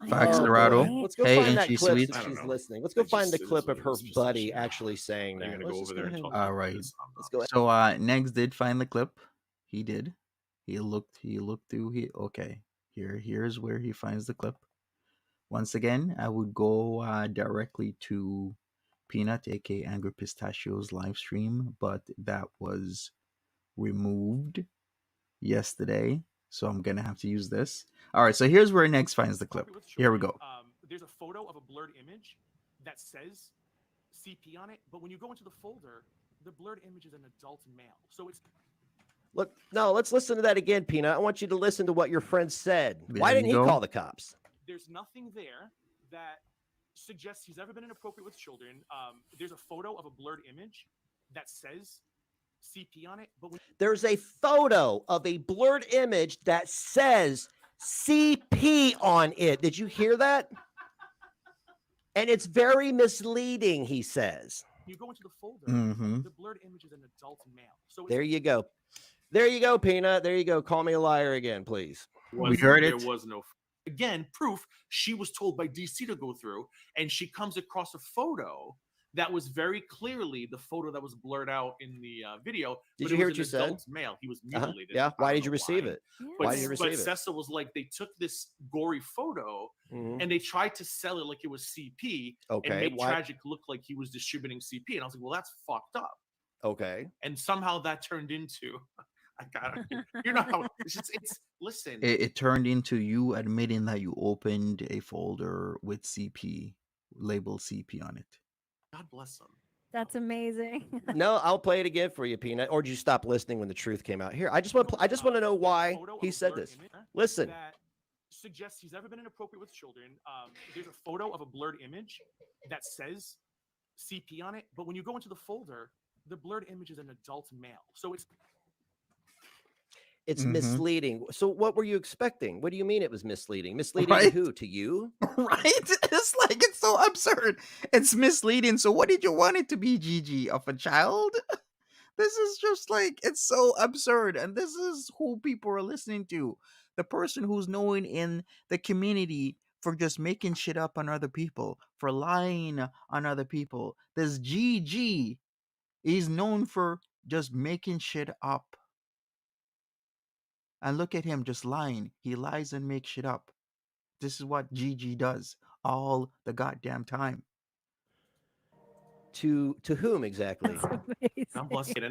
Speaker 5: I
Speaker 2: Facts,
Speaker 5: know,
Speaker 2: Dorado.
Speaker 5: right?
Speaker 4: Let's go
Speaker 2: Hey,
Speaker 4: find
Speaker 2: and
Speaker 4: that
Speaker 2: she's
Speaker 4: clip
Speaker 2: sweet.
Speaker 4: if
Speaker 3: I don't
Speaker 4: she's
Speaker 3: know.
Speaker 4: listening. Let's go find the
Speaker 3: it is
Speaker 4: clip
Speaker 3: what
Speaker 4: of
Speaker 3: it
Speaker 4: her
Speaker 3: is. Just
Speaker 4: buddy
Speaker 3: listen.
Speaker 4: actually saying
Speaker 3: Are
Speaker 4: that.
Speaker 3: you gonna
Speaker 4: Let's
Speaker 3: go
Speaker 4: just
Speaker 3: over there and
Speaker 4: ahead.
Speaker 3: talk
Speaker 2: All
Speaker 3: about
Speaker 2: right.
Speaker 3: this?
Speaker 4: Let's go.
Speaker 2: So Negs did find the clip. He did. He looked through okay. Here's where he finds the clip. Once again, I would go directly to Peanut, aka Angry Pistachio's live stream, but that was removed yesterday. So I'm gonna have to use this. All right, so here's where Negs finds the clip. Here we go.
Speaker 3: There's a photo of a blurred image that says CP on it, but when you go into the folder, the blurred image is an adult male. So it's
Speaker 4: Look, no, let's listen to that again, Peanut. I want you to listen to what your friend said. Why
Speaker 2: There
Speaker 4: didn't
Speaker 2: you
Speaker 4: he
Speaker 2: go.
Speaker 4: call the cops?
Speaker 3: there's nothing there that suggests he's ever been inappropriate with children. There's a photo of a blurred image that says CP on it, but when
Speaker 4: There's a photo of a blurred image that says CP on it. Did you hear that? And it's very misleading, he says.
Speaker 3: you go into the folder,
Speaker 2: Mm-hmm.
Speaker 3: the blurred image is an adult male. So it's
Speaker 4: There you go. There you go, Peanut. There you go. Call me a liar again, please.
Speaker 2: We heard
Speaker 3: there
Speaker 2: it.
Speaker 3: was no again proof she was told by DC to go through, and she comes across a photo that was very clearly the photo that was blurred out in the video.
Speaker 4: Did
Speaker 3: but
Speaker 4: you
Speaker 3: it
Speaker 4: hear
Speaker 3: was
Speaker 4: what you
Speaker 3: an
Speaker 4: said?
Speaker 3: adult male. He was mutilated.
Speaker 4: Yeah.
Speaker 3: I
Speaker 4: Why
Speaker 3: don't
Speaker 4: did you
Speaker 3: know
Speaker 4: receive
Speaker 3: why.
Speaker 4: it?
Speaker 3: But,
Speaker 4: Why did you receive
Speaker 3: but
Speaker 4: it?
Speaker 3: Cecil was like, they took this gory photo
Speaker 4: Mhm.
Speaker 3: and they tried to sell it like it was CP
Speaker 4: Okay.
Speaker 3: and make
Speaker 4: Why?
Speaker 3: Tragic look like he was distributing CP. And I was like, well, that's fucked up.
Speaker 4: Okay.
Speaker 3: And somehow that turned into, I got you know how it's listen.
Speaker 2: It turned into you admitting that you opened a folder with CP, labeled CP on it.
Speaker 3: God bless him.
Speaker 5: That's amazing.
Speaker 4: No, I'll play it again for you, Peanut. Or did you stop listening when the truth came out? Here, I just want to know why he said this. Listen.
Speaker 3: That suggests he's ever been inappropriate with children. There's a photo of a blurred image that says CP on it, but when you go into the folder, the blurred image is an adult male. So
Speaker 4: It's
Speaker 2: Mhm.
Speaker 4: misleading. So what were you expecting? What do you mean it was misleading? Misleading
Speaker 2: Right.
Speaker 4: to who? To you?
Speaker 2: Right? It's like it's so absurd. It's misleading. So what did you want it to be, Gigi? Of a child? This is just like it's so absurd. And this is who people are listening to. The person who's known in the community for just making shit up on other people, for lying on other people. This Gigi is known for just making shit up. And look at him just lying. He lies and makes shit up. This is what Gigi does all the goddamn time.
Speaker 4: To whom exactly?
Speaker 5: That's amazing.
Speaker 3: God bless you.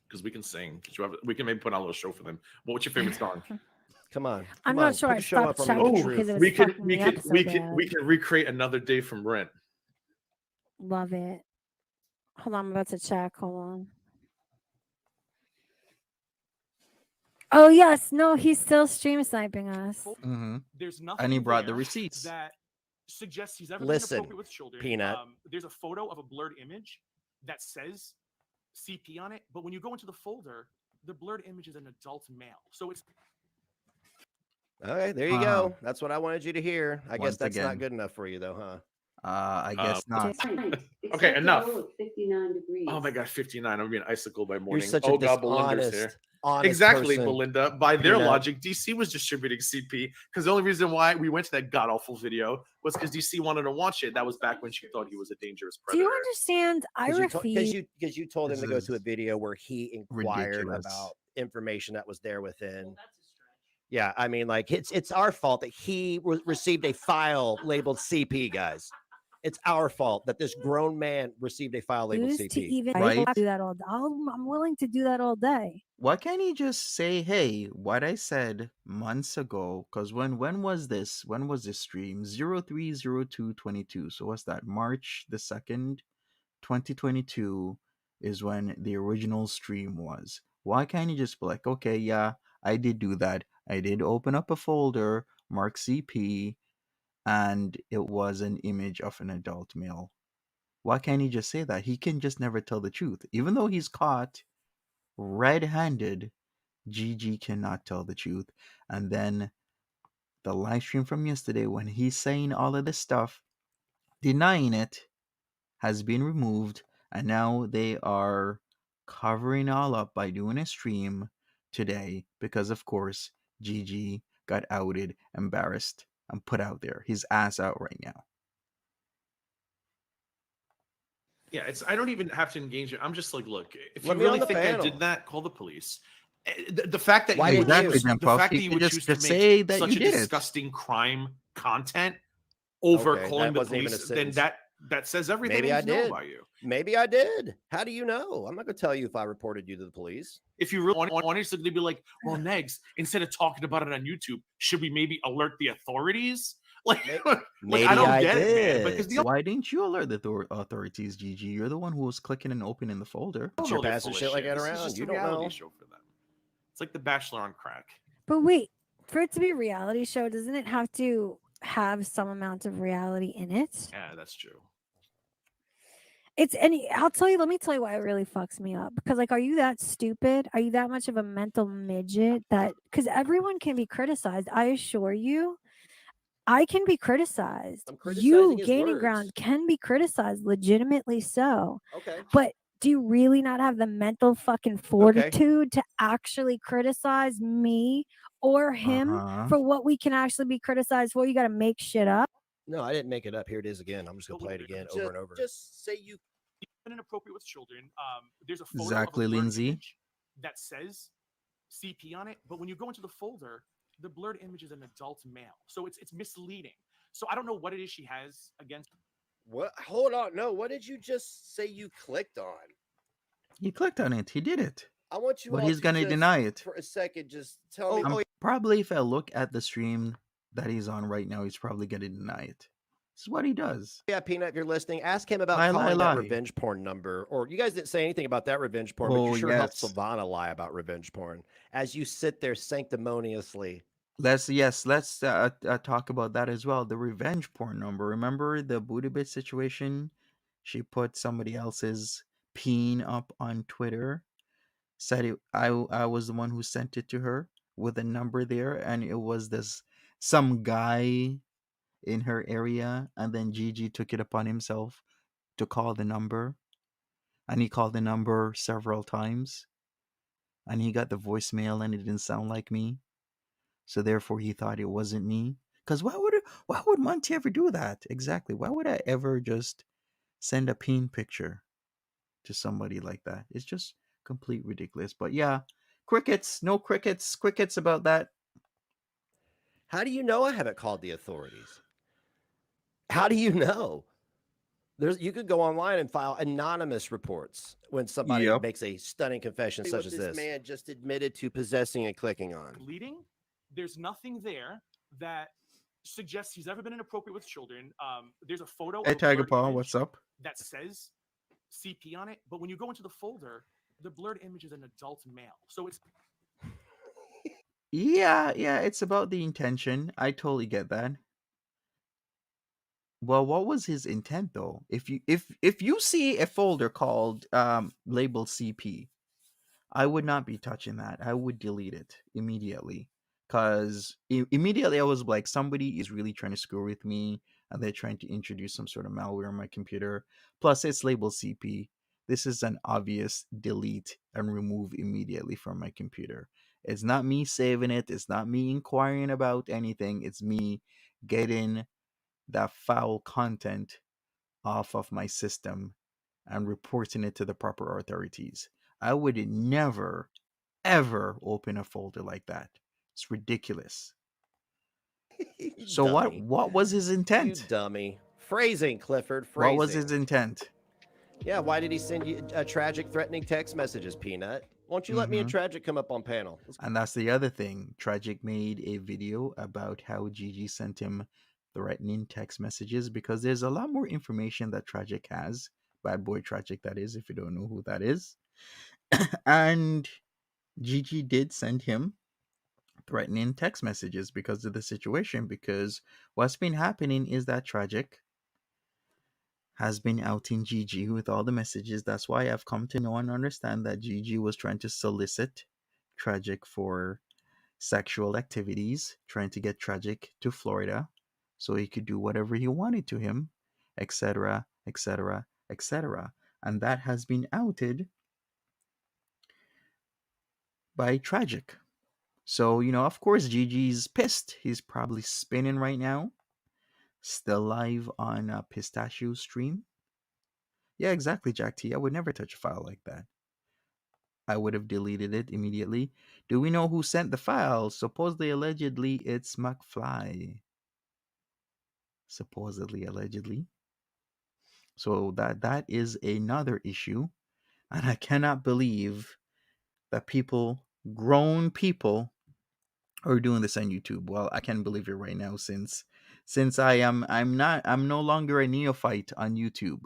Speaker 3: Because we can sing. We can maybe put on a little show for them. What's your favorite song?
Speaker 4: Come on.
Speaker 5: I'm
Speaker 4: come
Speaker 5: not
Speaker 4: on,
Speaker 5: sure
Speaker 4: put
Speaker 5: I
Speaker 4: a show
Speaker 5: stopped
Speaker 4: up on
Speaker 5: checking
Speaker 4: the
Speaker 5: because
Speaker 4: truth.
Speaker 5: it was
Speaker 3: we can
Speaker 5: fucking me up so bad.
Speaker 3: we can recreate Another Day from Rent.
Speaker 5: Love it. Hold on, I'm about to check. Hold on. Oh yes, no, he's still stream sniping us.
Speaker 2: Mm-hmm.
Speaker 3: There's nothing
Speaker 2: And he brought the
Speaker 3: there
Speaker 2: receipts.
Speaker 3: that suggests he's ever
Speaker 4: Listen,
Speaker 3: been inappropriate with children.
Speaker 4: Peanut.
Speaker 3: There's a photo of a blurred image that says CP on it, but when you go into the folder, the blurred image is an adult male. So it's
Speaker 4: Okay, there you go. That's what I wanted you to hear. I
Speaker 2: Once
Speaker 4: guess that's
Speaker 2: again.
Speaker 4: not good enough for you, though, huh?
Speaker 2: I guess not.
Speaker 3: Okay, enough.
Speaker 6: 59 degrees.
Speaker 3: Oh my god, 59. I'm gonna be an icicle by
Speaker 4: You're
Speaker 3: morning.
Speaker 4: such
Speaker 3: Oh
Speaker 4: a
Speaker 3: god, Belinda's
Speaker 4: dishonest,
Speaker 3: here.
Speaker 4: honest
Speaker 3: Exactly,
Speaker 4: person.
Speaker 3: Belinda. By their
Speaker 4: Peanut.
Speaker 3: logic, DC was distributing CP because the only reason why we went to that god awful video was because DC wanted to watch it. That was back when she thought he was a dangerous
Speaker 5: Do
Speaker 3: predator.
Speaker 5: you understand? I refuse.
Speaker 4: Because you told him
Speaker 2: This
Speaker 4: to go to a
Speaker 2: is
Speaker 4: video where he inquired
Speaker 2: ridiculous.
Speaker 4: about information that was there within. Yeah, I mean, like it's our fault that he received a file labeled CP, guys. It's our fault that this grown man received a file labeled
Speaker 5: Refuse to
Speaker 4: CP.
Speaker 5: even
Speaker 2: Right?
Speaker 5: do that all day. I'm willing to do that all day.
Speaker 2: Why can't he just say, hey, what I said months ago? Because when was this? When was this stream? 030222. So what's that? March the 2nd, 2022 is when the original stream was. Why can't he just be like, okay, yeah, I did do that. I did open up a folder, mark CP, and it was an image of an adult male. Why can't he just say that? He can just never tell the truth. Even though he's caught red-handed, Gigi cannot tell the truth. And then the live stream from yesterday, when he's saying all of this stuff, denying it, has been removed, and now they are covering all up by doing a stream today because, of course, Gigi got outed, embarrassed and put out there. His ass out right now.
Speaker 3: Yeah, I don't even have to engage it. I'm just like, look, if
Speaker 4: Let
Speaker 3: you
Speaker 4: me on
Speaker 3: really
Speaker 4: the
Speaker 3: think I
Speaker 4: panel.
Speaker 3: did that, call the police. The fact that
Speaker 4: Why
Speaker 3: you
Speaker 4: didn't
Speaker 3: would
Speaker 4: you?
Speaker 3: choose,
Speaker 2: Jen
Speaker 3: the
Speaker 2: Puff,
Speaker 3: fact
Speaker 2: you
Speaker 3: that you
Speaker 2: could
Speaker 3: would
Speaker 2: just-
Speaker 3: choose to
Speaker 2: just
Speaker 3: make
Speaker 2: say that
Speaker 3: such
Speaker 2: you
Speaker 3: a
Speaker 2: did it.
Speaker 3: disgusting crime content over
Speaker 4: Okay,
Speaker 3: calling
Speaker 4: that
Speaker 3: the
Speaker 4: wasn't even a
Speaker 3: police, then
Speaker 4: sentence.
Speaker 3: that says everything
Speaker 4: Maybe
Speaker 3: I
Speaker 4: I
Speaker 3: need to know
Speaker 4: did.
Speaker 3: about you.
Speaker 4: Maybe I did. How do you know? I'm not going to tell you if I reported you to the police.
Speaker 3: If you really wanted to be like, well, Negs, instead of talking about it on YouTube, should we maybe alert the authorities? Like,
Speaker 4: Maybe
Speaker 3: I don't
Speaker 4: I
Speaker 3: get it, man.
Speaker 4: did.
Speaker 3: Because the
Speaker 2: Why didn't you alert the authorities, Gigi? You're the one who was clicking and opening the folder.
Speaker 3: don't
Speaker 4: You're
Speaker 3: know they're
Speaker 4: passing
Speaker 3: full of
Speaker 4: shit like that
Speaker 3: This is
Speaker 4: around.
Speaker 3: just
Speaker 4: You
Speaker 3: a
Speaker 4: don't
Speaker 3: reality
Speaker 4: know.
Speaker 3: show for them. It's like The Bachelor on crack.
Speaker 5: But wait, for it to be a reality show, doesn't it have to have some amount of reality in it?
Speaker 3: Yeah, that's true.
Speaker 5: It's let me tell you why it really fucks me up. Because like, are you that stupid? Are you that much of a mental midget that because everyone can be criticized? I assure you, I can be criticized.
Speaker 4: I'm criticizing
Speaker 5: You
Speaker 4: his
Speaker 5: gaining
Speaker 4: words.
Speaker 5: ground can be criticized, legitimately so.
Speaker 4: Okay.
Speaker 5: But do you really not have the mental fucking fortitude to actually criticize me or him for what we can actually be criticized for? You got to make shit up.
Speaker 4: No, I didn't make it up. Here it is again. I'm just going to play it again over and over. Just say you
Speaker 3: Inappropriate with children. There's a photo
Speaker 2: Exactly,
Speaker 3: of a blurred
Speaker 2: Lindsay.
Speaker 3: image that says CP on it, but when you go into the folder, the blurred image is an adult male, so it's misleading. So I don't know what it is she has against.
Speaker 4: What? Hold on. No, what did you just say you clicked on?
Speaker 2: He clicked on it. He did it.
Speaker 4: I want you
Speaker 2: But
Speaker 4: all
Speaker 2: he's
Speaker 4: to
Speaker 2: gonna
Speaker 4: just,
Speaker 2: deny it.
Speaker 4: for a second, just tell me.
Speaker 2: I'm probably, if I look at the stream that he's on right now, he's probably gonna deny it. This is what he does.
Speaker 4: Yeah, Peanut, if you're listening, ask him about
Speaker 2: Lie,
Speaker 4: calling
Speaker 2: lie,
Speaker 4: that
Speaker 2: lie.
Speaker 4: revenge porn number. Or you guys didn't say anything about that revenge porn, but
Speaker 2: Oh,
Speaker 4: you sure helped
Speaker 2: yes.
Speaker 4: Silvana lie about revenge porn as you sit there sanctimoniously.
Speaker 2: Let's talk about that as well. The revenge porn number. Remember the booty bit situation? She put somebody else's peen up on Twitter. Said I was the one who sent it to her with a number there, and it was some guy in her area, and then Gigi took it upon himself to call the number, and he called the number several times, and he got the voicemail, and it didn't sound like me, so therefore he thought it wasn't me. Because why would Monty ever do that? Exactly. Why would I ever just send a peen picture to somebody like that? It's just complete ridiculous. But yeah, crickets about that.
Speaker 4: How do you know I haven't called the authorities? How do you know? You could go online and file anonymous reports when somebody makes a stunning confession such as this. Man just admitted to possessing and clicking on.
Speaker 3: Leading, there's nothing there that suggests he's ever been inappropriate with children. There's a photo
Speaker 2: Hey,
Speaker 3: of a
Speaker 2: Tiger
Speaker 3: blurred
Speaker 2: Paw,
Speaker 3: image
Speaker 2: what's up?
Speaker 3: that says CP on it, but when you go into the folder, the blurred image is an adult male, so it's
Speaker 2: Yeah, it's about the intention. I totally get that. Well, what was his intent though? If you see a folder called labeled CP, I would not be touching that. I would delete it immediately. Cause immediately I was like, somebody is really trying to screw with me, and they're trying to introduce some sort of malware on my computer. Plus, it's labeled CP. This is an obvious delete and remove immediately from my computer. It's not me saving it. It's not me inquiring about anything. It's me getting that foul content off of my system and reporting it to the proper authorities. I would never, ever open a folder like that. It's ridiculous. So what was his intent?
Speaker 4: You dummy. Phrasing, Clifford. Phrasing.
Speaker 2: What was his intent?
Speaker 4: Yeah, why did he send you a tragic, threatening text messages, Peanut? Won't you let me and Tragic come up on panel?
Speaker 2: And that's the other thing. Tragic made a video about how Gigi sent him threatening text messages, because there's a lot more information that Tragic has. Bad boy Tragic, that is, if you don't know who that is. And Gigi did send him threatening text messages because of the situation, because what's been happening is that Tragic has been outing Gigi with all the messages. That's why I've come to know and understand that Gigi was trying to solicit Tragic for sexual activities, trying to get Tragic to Florida so he could do whatever he wanted to him, etc., etc., etc. And that has been outed by Tragic. So, of course, Gigi's pissed. He's probably spinning right now, still live on Pistachio stream. Yeah, exactly, Jack T. I would never touch a file like that. I would have deleted it immediately. Do we know who sent the file? Supposedly, allegedly, it's McFly. Supposedly, allegedly. So that is another issue, and I cannot believe that grown people, are doing this on YouTube. Well, I can't believe it right now since I'm no longer a neophyte on YouTube.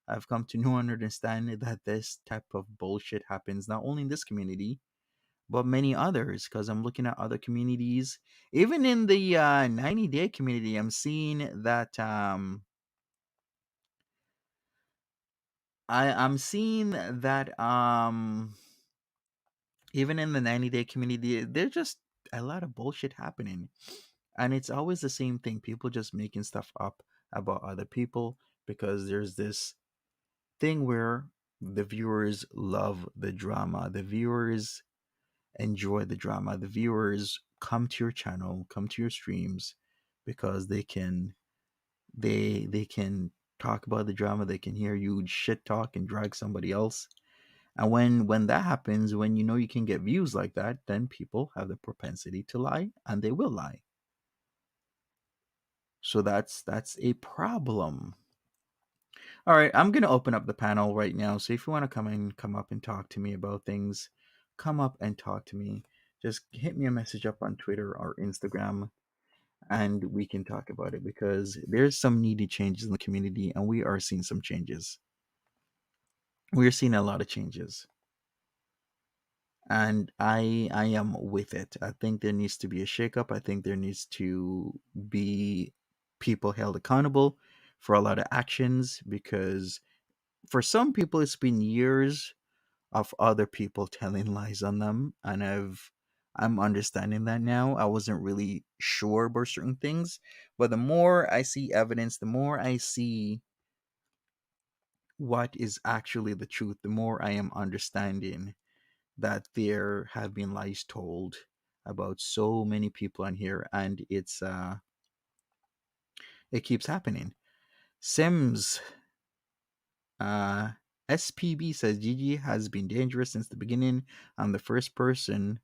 Speaker 2: I've come to know and understand that this type of bullshit happens not only in this community but many others, because I'm looking at other communities. Even in the 90-day community, I'm seeing that I'm seeing that even in the 90-day community, there's just a lot of bullshit happening. And it's always the same thing. People just making stuff up about other people because there's this thing where the viewers love the drama. The viewers enjoy the drama. The viewers come to your channel, come to your streams because they can talk about the drama, they can hear you shit talk and drag somebody else. And when that happens, when you can get views like that, then people have the propensity to lie, and they will lie. So that's a problem. All right, I'm gonna open up the panel right now. So if you want to come up and talk to me about things, come up and talk to me. Just hit me a message up on Twitter or Instagram, and we can talk about it because there's some needed changes in the community, and we are seeing some changes. We're seeing a lot of changes, and I am with it. I think there needs to be a shakeup. I think there needs to be people held accountable for a lot of actions, because for some people it's been years of other people telling lies on them, and I'm understanding that now. I wasn't really sure about certain things, but the more I see evidence, the more I see what is actually the truth, the more I am understanding that there have been lies told about so many people on here, and it keeps happening. Sims uh SPB says Gigi has been dangerous since the beginning. I'm the first person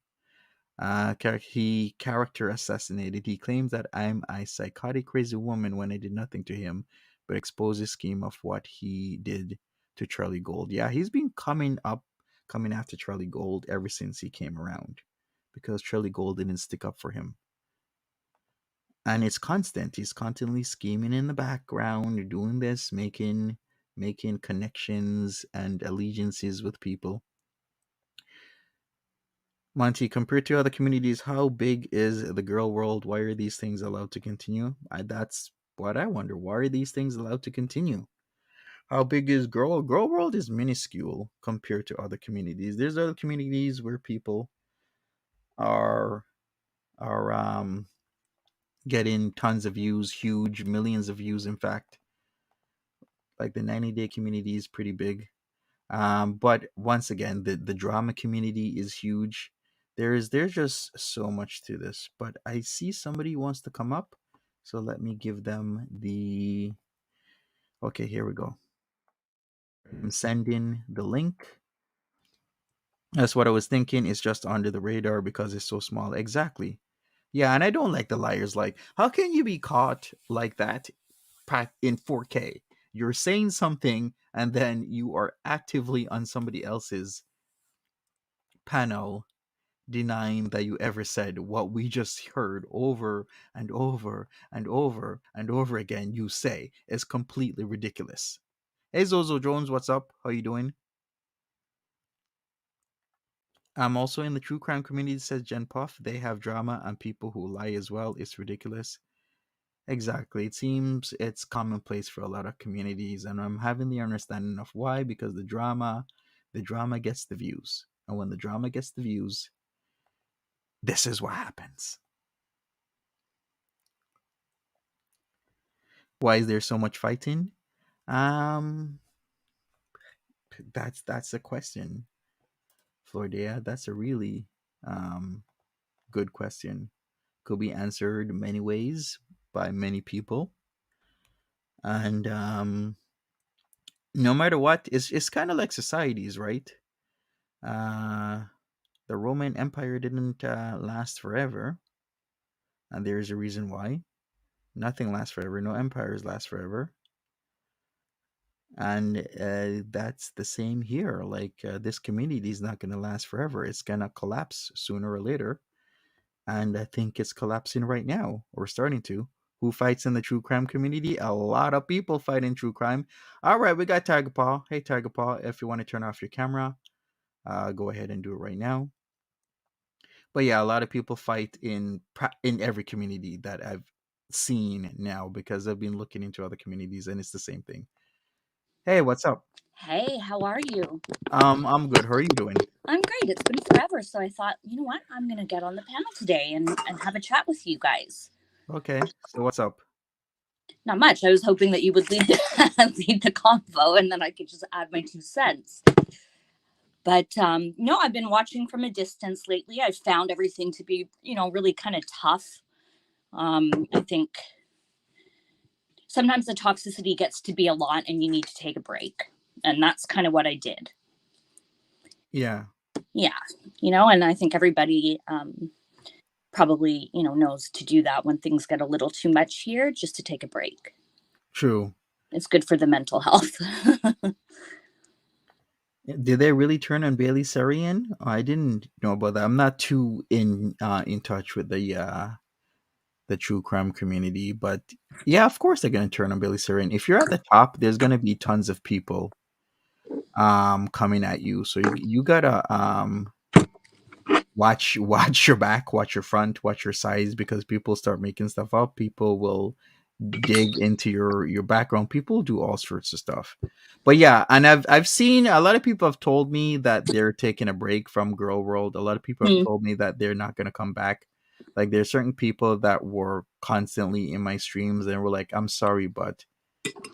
Speaker 2: he character assassinated. He claims that I'm a psychotic crazy woman when I did nothing to him, but exposes scheme of what he did to Charlie Gold. Yeah, he's been coming after Charlie Gold ever since he came around, because Charlie Gold didn't stick up for him. And it's constant. He's constantly scheming in the background, doing this, making connections and allegiances with people. Monty, compared to other communities, how big is the girl world? Why are these things allowed to continue? That's what I wonder. Why are these things allowed to continue? How big is girl world? Is minuscule compared to other communities. There's other communities where people are are getting tons of views, huge millions of views. In fact, like the 90-day community is pretty big. But once again, the drama community is huge. There's just so much to this. But I see somebody wants to come up, so let me give them the. Okay, here we go. I'm sending the link. That's what I was thinking. It's just under the radar because it's so small. Exactly. Yeah, and I don't like the liars. Like, how can you be caught like that in 4K? You're saying something, and then you are actively on somebody else's panel denying that you ever said what we just heard over and over and over and over again. You say is completely ridiculous. Hey Zozo Jones, what's up? How you doing? I'm also in the true crime community, says Jen Puff. They have drama and people who lie as well. It's ridiculous. Exactly. It seems it's commonplace for a lot of communities, and I'm having the understanding of why, because the drama gets the views. And when the drama gets the views, this is what happens. Why is there so much fighting? Um that's a question, Flordea. That's a really um good question. Could be answered many ways by many people, and no matter what, it's kind of like societies, right? Uh, the Roman Empire didn't last forever, and there's a reason why. Nothing lasts forever. No empires last forever, and that's the same here. Like this community is not going to last forever. It's going to collapse sooner or later, and I think it's collapsing right now, or starting to. Who fights in the true crime community? A lot of people fight in true crime. All right, we got Tiger Paw. Hey, Tiger Paw, if you want to turn off your camera, go ahead and do it right now. But yeah, a lot of people fight in every community that I've seen now, because I've been looking into other communities and it's the same thing. Hey, what's up?
Speaker 6: Hey, how are you?
Speaker 2: I'm good. How are you doing?
Speaker 6: I'm great. It's been forever, so I thought, you know what? I'm going to get on the panel today and have a chat with you guys.
Speaker 2: Okay, so what's up?
Speaker 6: Not much. I was hoping that you would lead lead the convo and then I could just add my 2 cents. But no, I've been watching from a distance lately. I've found everything to be, really kind of tough. I think sometimes the toxicity gets to be a lot and you need to take a break. And that's kind of what I did.
Speaker 2: Yeah.
Speaker 6: Yeah. And I think everybody probably, knows to do that when things get a little too much here, just to take a break.
Speaker 2: True.
Speaker 6: It's good for the mental health.
Speaker 2: Did they really turn on Bailey Sarian? I didn't know about that. I'm not too in touch with the true crime community, but yeah, of course they're gonna turn on Bailey Sarian. If you're at the top, there's gonna be tons of people coming at you. So you gotta watch your back, watch your front, watch your sides, because people start making stuff up. People will dig into your background. People do all sorts of stuff. But yeah, and I've seen a lot of people have told me that they're taking a break from Girl World. A lot of people have told me that they're not gonna come back. Like there's certain people that were constantly in my streams and were like, "I'm sorry, but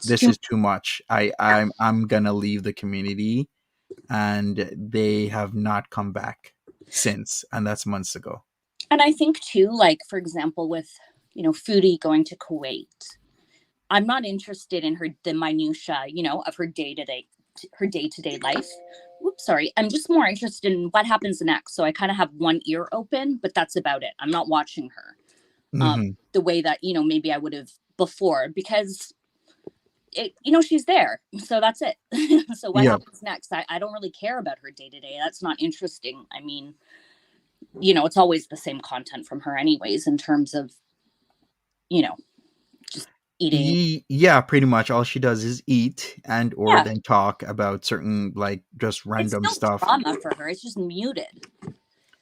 Speaker 2: this is too much. I'm gonna leave the community," and they have not come back since, and that's months ago.
Speaker 6: And I think too, like, for example, with, Foodie going to Kuwait, I'm not interested in the minutia, of her day-to-day life. Oops, sorry. I'm just more interested in what happens next. So I kind of have one ear open, but that's about it. I'm not watching her the way that, maybe I would have before, because she's there. So that's it. So what happens next? I don't really care about her day-to-day. That's not interesting. I mean, it's always the same content from her anyways, in terms of, just eating.
Speaker 2: Yeah, pretty much all she does is eat and or then talk about certain, like, just random
Speaker 6: It's no
Speaker 2: stuff.
Speaker 6: drama for her. It's just muted.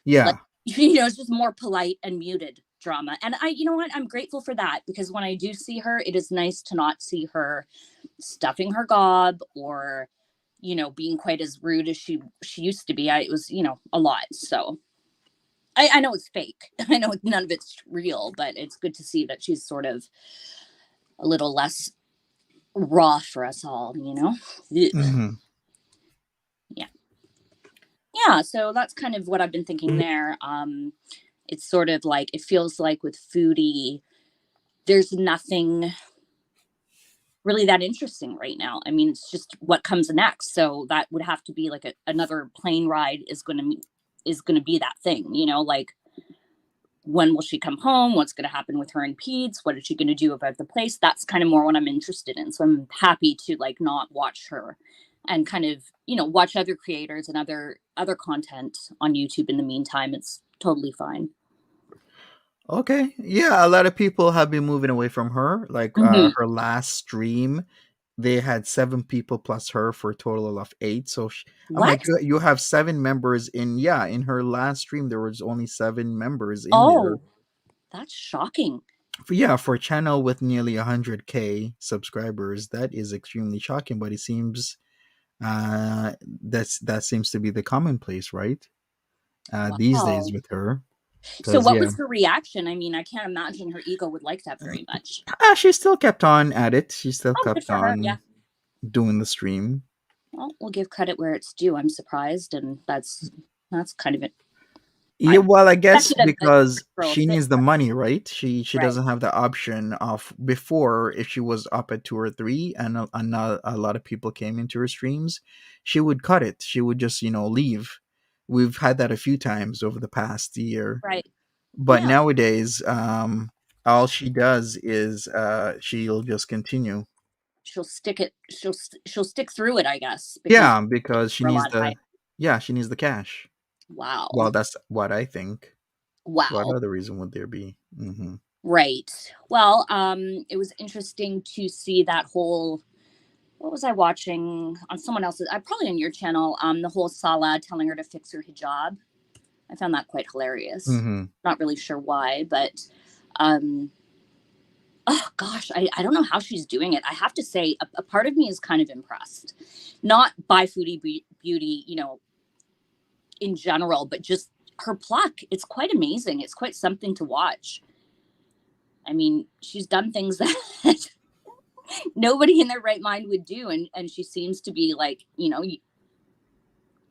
Speaker 2: Yeah.
Speaker 6: Like, it's just more polite and muted drama. And you know what? I'm grateful for that, because when I do see her, it is nice to not see her stuffing her gob or, being quite as rude as she used to be. It was, a lot. So I know it's fake. I know none of it's real, but it's good to see that she's sort of a little less raw for us all,
Speaker 2: Mm-hmm.
Speaker 6: Yeah, so that's kind of what I've been thinking there. It's sort of like, it feels like with Foodie, there's nothing really that interesting right now. I mean, it's just what comes next. So that would have to be like another plane ride is going to be that thing, like, when will she come home? What's going to happen with her and Peds? What is she going to do about the place? That's kind of more what I'm interested in. So I'm happy to, like, not watch her and kind of, watch other creators and other content on YouTube in the meantime. It's totally fine.
Speaker 2: Okay. Yeah, a lot of people have been moving away from her. Like her last stream, they had 7 people plus her for a total of 8. So I'm like, you have 7 members in her last stream. There was only 7 members in there.
Speaker 6: That's shocking.
Speaker 2: For a channel with nearly 100K subscribers, that is extremely shocking. But it seems that seems to be the commonplace, right? These days with her.
Speaker 6: So what was her reaction? I mean, I can't imagine her ego would like that very much.
Speaker 2: She still kept on at it. She still kept on
Speaker 6: her,
Speaker 2: doing the stream.
Speaker 6: Well, we'll give credit where it's due. I'm surprised, and that's kind of it.
Speaker 2: Yeah, well, I guess
Speaker 6: expected a
Speaker 2: because
Speaker 6: girl
Speaker 2: she
Speaker 6: fit,
Speaker 2: needs the money, right? She
Speaker 6: right?
Speaker 2: doesn't have the option of before if she was up at 2 or 3 and a lot of people came into her streams, she would cut it. She would just, leave. We've had that a few times over the past year.
Speaker 6: Right.
Speaker 2: But
Speaker 6: Yeah.
Speaker 2: nowadays, all she does is she'll just continue.
Speaker 6: She'll stick it. She'll stick through it, I guess, because
Speaker 2: Yeah, because she
Speaker 6: for a
Speaker 2: needs
Speaker 6: lot higher.
Speaker 2: she needs the cash.
Speaker 6: Wow.
Speaker 2: Well, that's what I think. What
Speaker 6: Wow.
Speaker 2: other reason would there be? Mm-hmm.
Speaker 6: Right. Well, it was interesting to see that whole. What was I watching on someone else's? Probably on your channel. The whole Salah telling her to fix her hijab. I found that quite hilarious.
Speaker 2: Mm-hmm.
Speaker 6: Not really sure why, but oh gosh, I don't know how she's doing it. I have to say, a part of me is kind of impressed, not by Foodie Beauty, in general, but just her pluck. It's quite amazing. It's quite something to watch. I mean, she's done things that nobody in their right mind would do, and she seems to be like,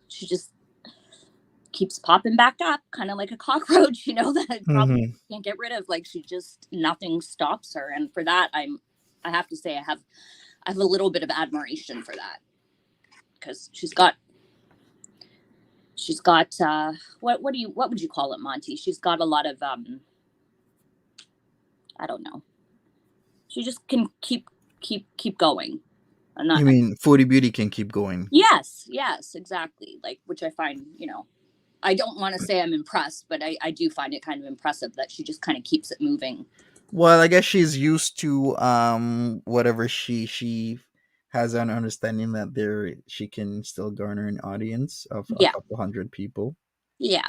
Speaker 6: she just keeps popping back up, kind of like a cockroach, that probably can't get rid of. Like, nothing stops her, and for that, I have to say, I have a little bit of admiration for that, because she's got what would you call it, Monty? She's got a lot of I don't know. She just can keep going.
Speaker 2: You mean Foodie Beauty can keep going?
Speaker 6: Yes, exactly. Like, which I find, I don't want to say I'm impressed, but I do find it kind of impressive that she just kind of keeps it moving.
Speaker 2: Well, I guess she's used to whatever she has an understanding that she can still garner an audience of a couple hundred people.
Speaker 6: Yeah,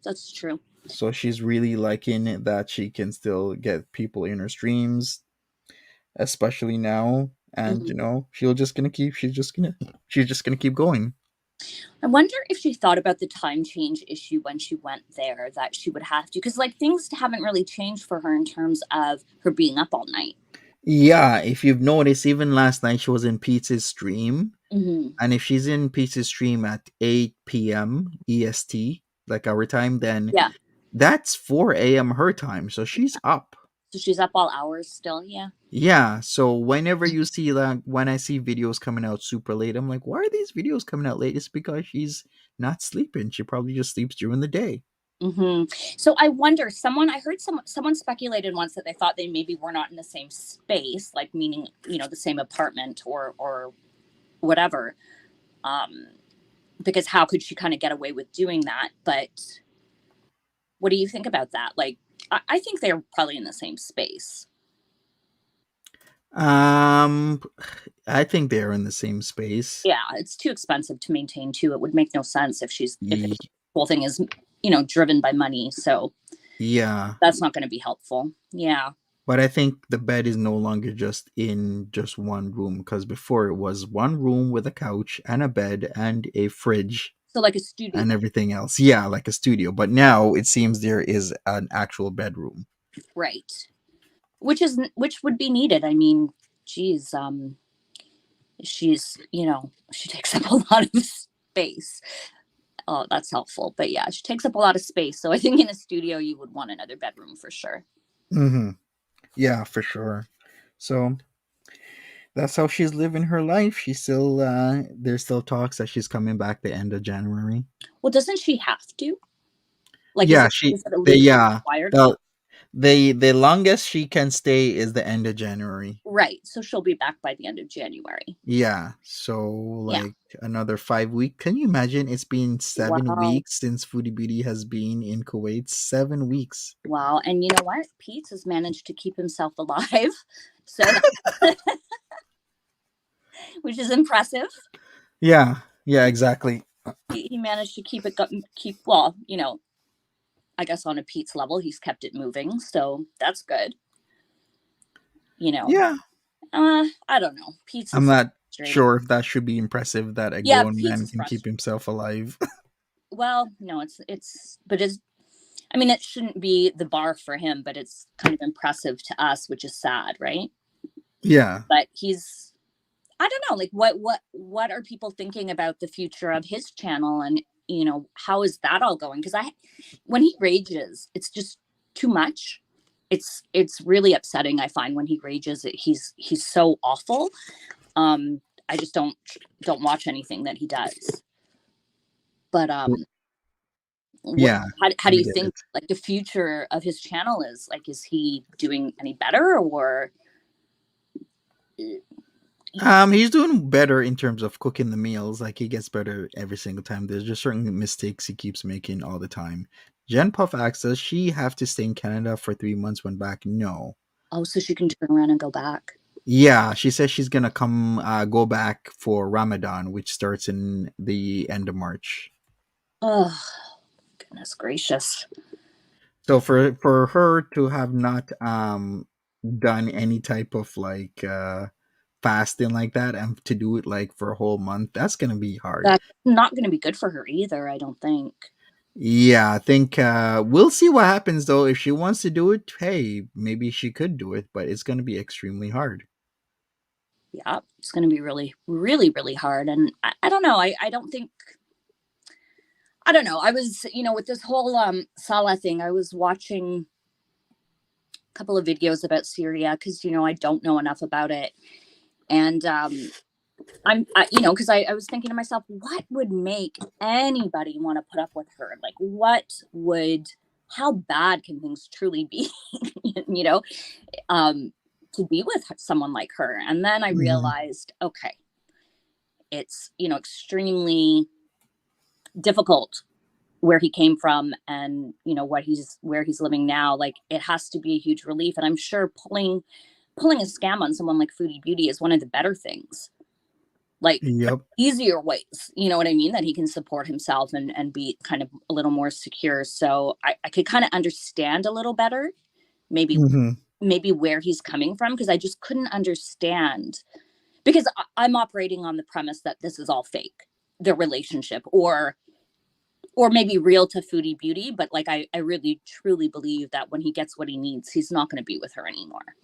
Speaker 6: that's true.
Speaker 2: So she's really liking it that she can still get people in her streams, especially now. And she's just gonna keep going.
Speaker 6: I wonder if she thought about the time change issue when she went there, that she would have to, because like things haven't really changed for her in terms of her being up all night.
Speaker 2: Yeah, if you've noticed, even last night she was in Pete's stream.
Speaker 6: Mm-hmm.
Speaker 2: And if she's in Pete's stream at 8 p.m. EST, like our time, then that's 4 a.m. her time. So she's up.
Speaker 6: So she's up all hours still, yeah.
Speaker 2: Yeah. So whenever you see when I see videos coming out super late, I'm like, why are these videos coming out late? It's because she's not sleeping. She probably just sleeps during the day.
Speaker 6: Mm-hmm. So I wonder, I heard someone speculated once that they thought they maybe were not in the same space, like meaning, the same apartment or whatever. Because how could she kind of get away with doing that? But what do you think about that? Like, I think they're probably in the same space.
Speaker 2: I think they're in the same space.
Speaker 6: Yeah, it's too expensive to maintain too. It would make no sense if the whole thing is, driven by money. So
Speaker 2: yeah,
Speaker 6: that's not going to be helpful. Yeah.
Speaker 2: But I think the bed is no longer just in just one room, because before it was one room with a couch and a bed and a fridge.
Speaker 6: So like a studio.
Speaker 2: And everything else. Yeah, like a studio. But now it seems there is an actual bedroom.
Speaker 6: Right. Which would be needed. I mean, geez, she's, she takes up a lot of space. Oh, that's helpful. But yeah, she takes up a lot of space. So I think in a studio, you would want another bedroom for sure.
Speaker 2: Mm-hmm. Yeah, for sure. So that's how she's living her life. She's still, there's still talks that she's coming back the end of January.
Speaker 6: Well, doesn't she have to? Like,
Speaker 2: yeah, the longest she can stay is the end of January.
Speaker 6: Right. So she'll be back by the end of January.
Speaker 2: Yeah. So another 5 weeks. Can you imagine? It's been 7 weeks since Foodie Beauty has been in Kuwait. 7 weeks.
Speaker 6: Wow. And you know what? Pete has managed to keep himself alive. So which is impressive.
Speaker 2: Yeah. Yeah, exactly.
Speaker 6: He managed to keep I guess on a Pete's level, he's kept it moving. So that's good.
Speaker 2: Yeah.
Speaker 6: I don't know. Pete's.
Speaker 2: I'm not sure if that should be impressive that a grown man can keep himself alive.
Speaker 6: Well, no, it shouldn't be the bar for him, but it's kind of impressive to us, which is sad, right?
Speaker 2: Yeah.
Speaker 6: But I don't know, like what are people thinking about the future of his channel, and how is that all going? Because when he rages, it's just too much. It's really upsetting. I find when he rages, he's so awful. I just don't watch anything that he does. But
Speaker 2: Yeah,
Speaker 6: how do
Speaker 2: I
Speaker 6: you
Speaker 2: get
Speaker 6: think
Speaker 2: it.
Speaker 6: like the future of his channel is? Like, is he doing any better, or
Speaker 2: He's doing better in terms of cooking the meals. Like he gets better every single time. There's just certain mistakes he keeps making all the time. Jen Puff asks, does she have to stay in Canada for 3 months when back? No.
Speaker 6: oh, so she can turn around and go back?
Speaker 2: Yeah, she says she's gonna go back for Ramadan, which starts in the end of March.
Speaker 6: Oh, goodness gracious.
Speaker 2: So for her to have not done any type of like fasting like that and to do it like for a whole month, that's gonna be hard.
Speaker 6: That's not going to be good for her either, I don't think.
Speaker 2: Yeah, I think we'll see what happens though. If she wants to do it, hey, maybe she could do it, but it's gonna be extremely hard.
Speaker 6: Yeah, it's going to be really, really, really hard. And I don't know. I don't think, I don't know. I was, with this whole Salah thing, I was watching a couple of videos about Syria because, I don't know enough about it. And because I was thinking to myself, what would make anybody want to put up with her? Like, how bad can things truly be, to be with someone like her? And then I realized, okay, it's, extremely difficult where he came from and, where he's living now. Like, it has to be a huge relief. And I'm sure pulling a scam on someone like Foodie Beauty is one of the better things. Like,
Speaker 2: Yep.
Speaker 6: easier ways, you know what I mean, that he can support himself and be kind of a little more secure. So I could kind of understand a little better, maybe where he's coming from, because I just couldn't understand, because I'm operating on the premise that this is all fake, the relationship, or maybe real to Foodie Beauty, but like I really truly believe that when he gets what he needs, he's not going to be with her anymore.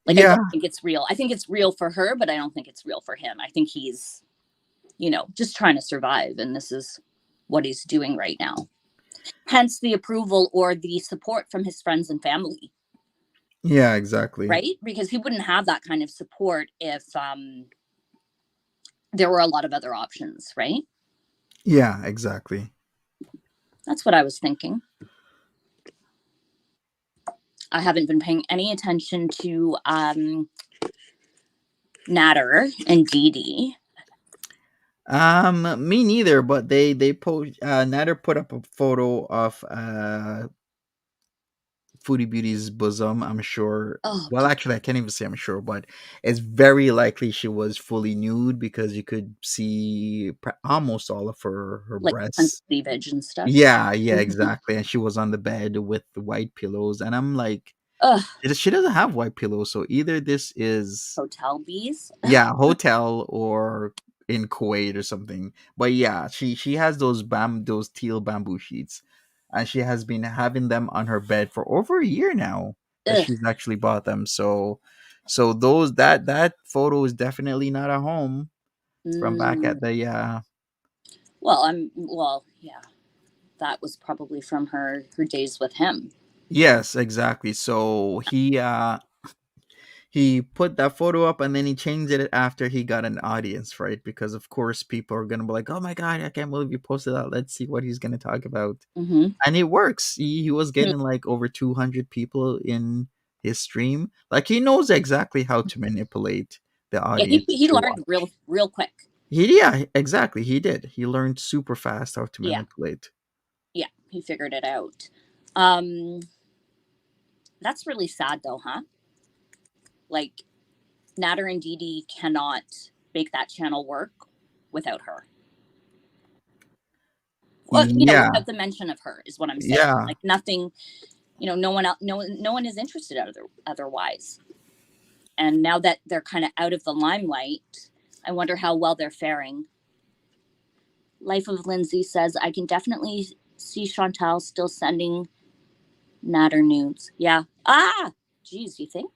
Speaker 6: Like, I don't think it's real. I think it's real for her, but I don't think it's real for him. I think he's, just trying to survive. And this is what he's doing right now. Hence the approval or the support from his friends and family.
Speaker 2: Yeah, exactly.
Speaker 6: Right? Because he wouldn't have that kind of support if there were a lot of other options, right?
Speaker 2: Yeah, exactly.
Speaker 6: That's what I was thinking. I haven't been paying any attention to Natter and Dee Dee.
Speaker 2: Me neither, but they post Nader put up a photo of Foodie Beauty's bosom, I'm sure.
Speaker 6: Oh,
Speaker 2: Well, actually, I can't even say I'm sure, but it's very likely she was fully nude because you could see almost all of her
Speaker 6: like
Speaker 2: breasts.
Speaker 6: cleavage and stuff.
Speaker 2: Yeah, exactly. And she was on the bed with the white pillows, and I'm like, she doesn't have white pillows, so either this is
Speaker 6: hotel bees.
Speaker 2: Yeah, hotel or in Kuwait or something. But yeah, she has those teal bamboo sheets, and she has been having them on her bed for over a year now that she's actually bought them. So those that photo is definitely not at home. It's from back at the
Speaker 6: Well, yeah, that was probably from her days with him.
Speaker 2: Yes, exactly. So he put that photo up and then he changed it after he got an audience, right? Because of course people are gonna be like, oh my god, I can't believe you posted that, let's see what he's gonna talk about. And it works. He was getting like over 200 people in his stream. Like, he knows exactly how to manipulate the audience.
Speaker 6: He learned real quick.
Speaker 2: Yeah, exactly. He did. He learned super fast how to manipulate.
Speaker 6: Yeah, he figured it out. That's really sad though, huh? Like, Natter and Dee Dee cannot make that channel work without her. Well, without the mention of her is what I'm saying.
Speaker 2: Yeah.
Speaker 6: Like, nothing, no one else, no one is interested otherwise. And now that they're kind of out of the limelight, I wonder how well they're faring. Life of Lindsay says, I can definitely see Chantal still sending Natter nudes. Yeah. Geez, you think?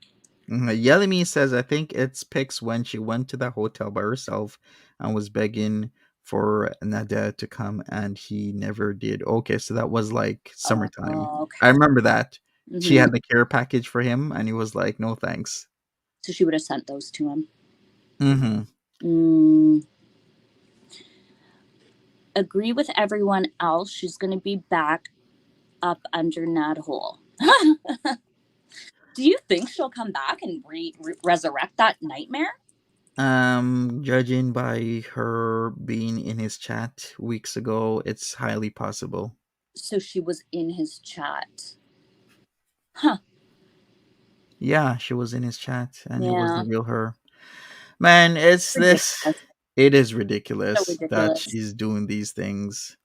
Speaker 2: Yelimi says, I think it's pics when she went to the hotel by herself and was begging for Nada to come, and he never did. Okay, so that was like summertime.
Speaker 6: Oh, okay.
Speaker 2: I remember that. She
Speaker 6: Mhm.
Speaker 2: had the care package for him, and he was like, "No thanks."
Speaker 6: So she would have sent those to him.
Speaker 2: Mm-hmm.
Speaker 6: Mm, agree with everyone else. She's going to be back up under Nad Hole. Do you think she'll come back and resurrect that nightmare?
Speaker 2: Judging by her being in his chat weeks ago, it's highly possible.
Speaker 6: So she was in his chat. Huh.
Speaker 2: Yeah, she was in his chat, and it was
Speaker 6: Yeah.
Speaker 2: the real her. Man, it's this.
Speaker 6: Ridiculous.
Speaker 2: It is
Speaker 6: So
Speaker 2: ridiculous that
Speaker 6: ridiculous.
Speaker 2: she's doing these things.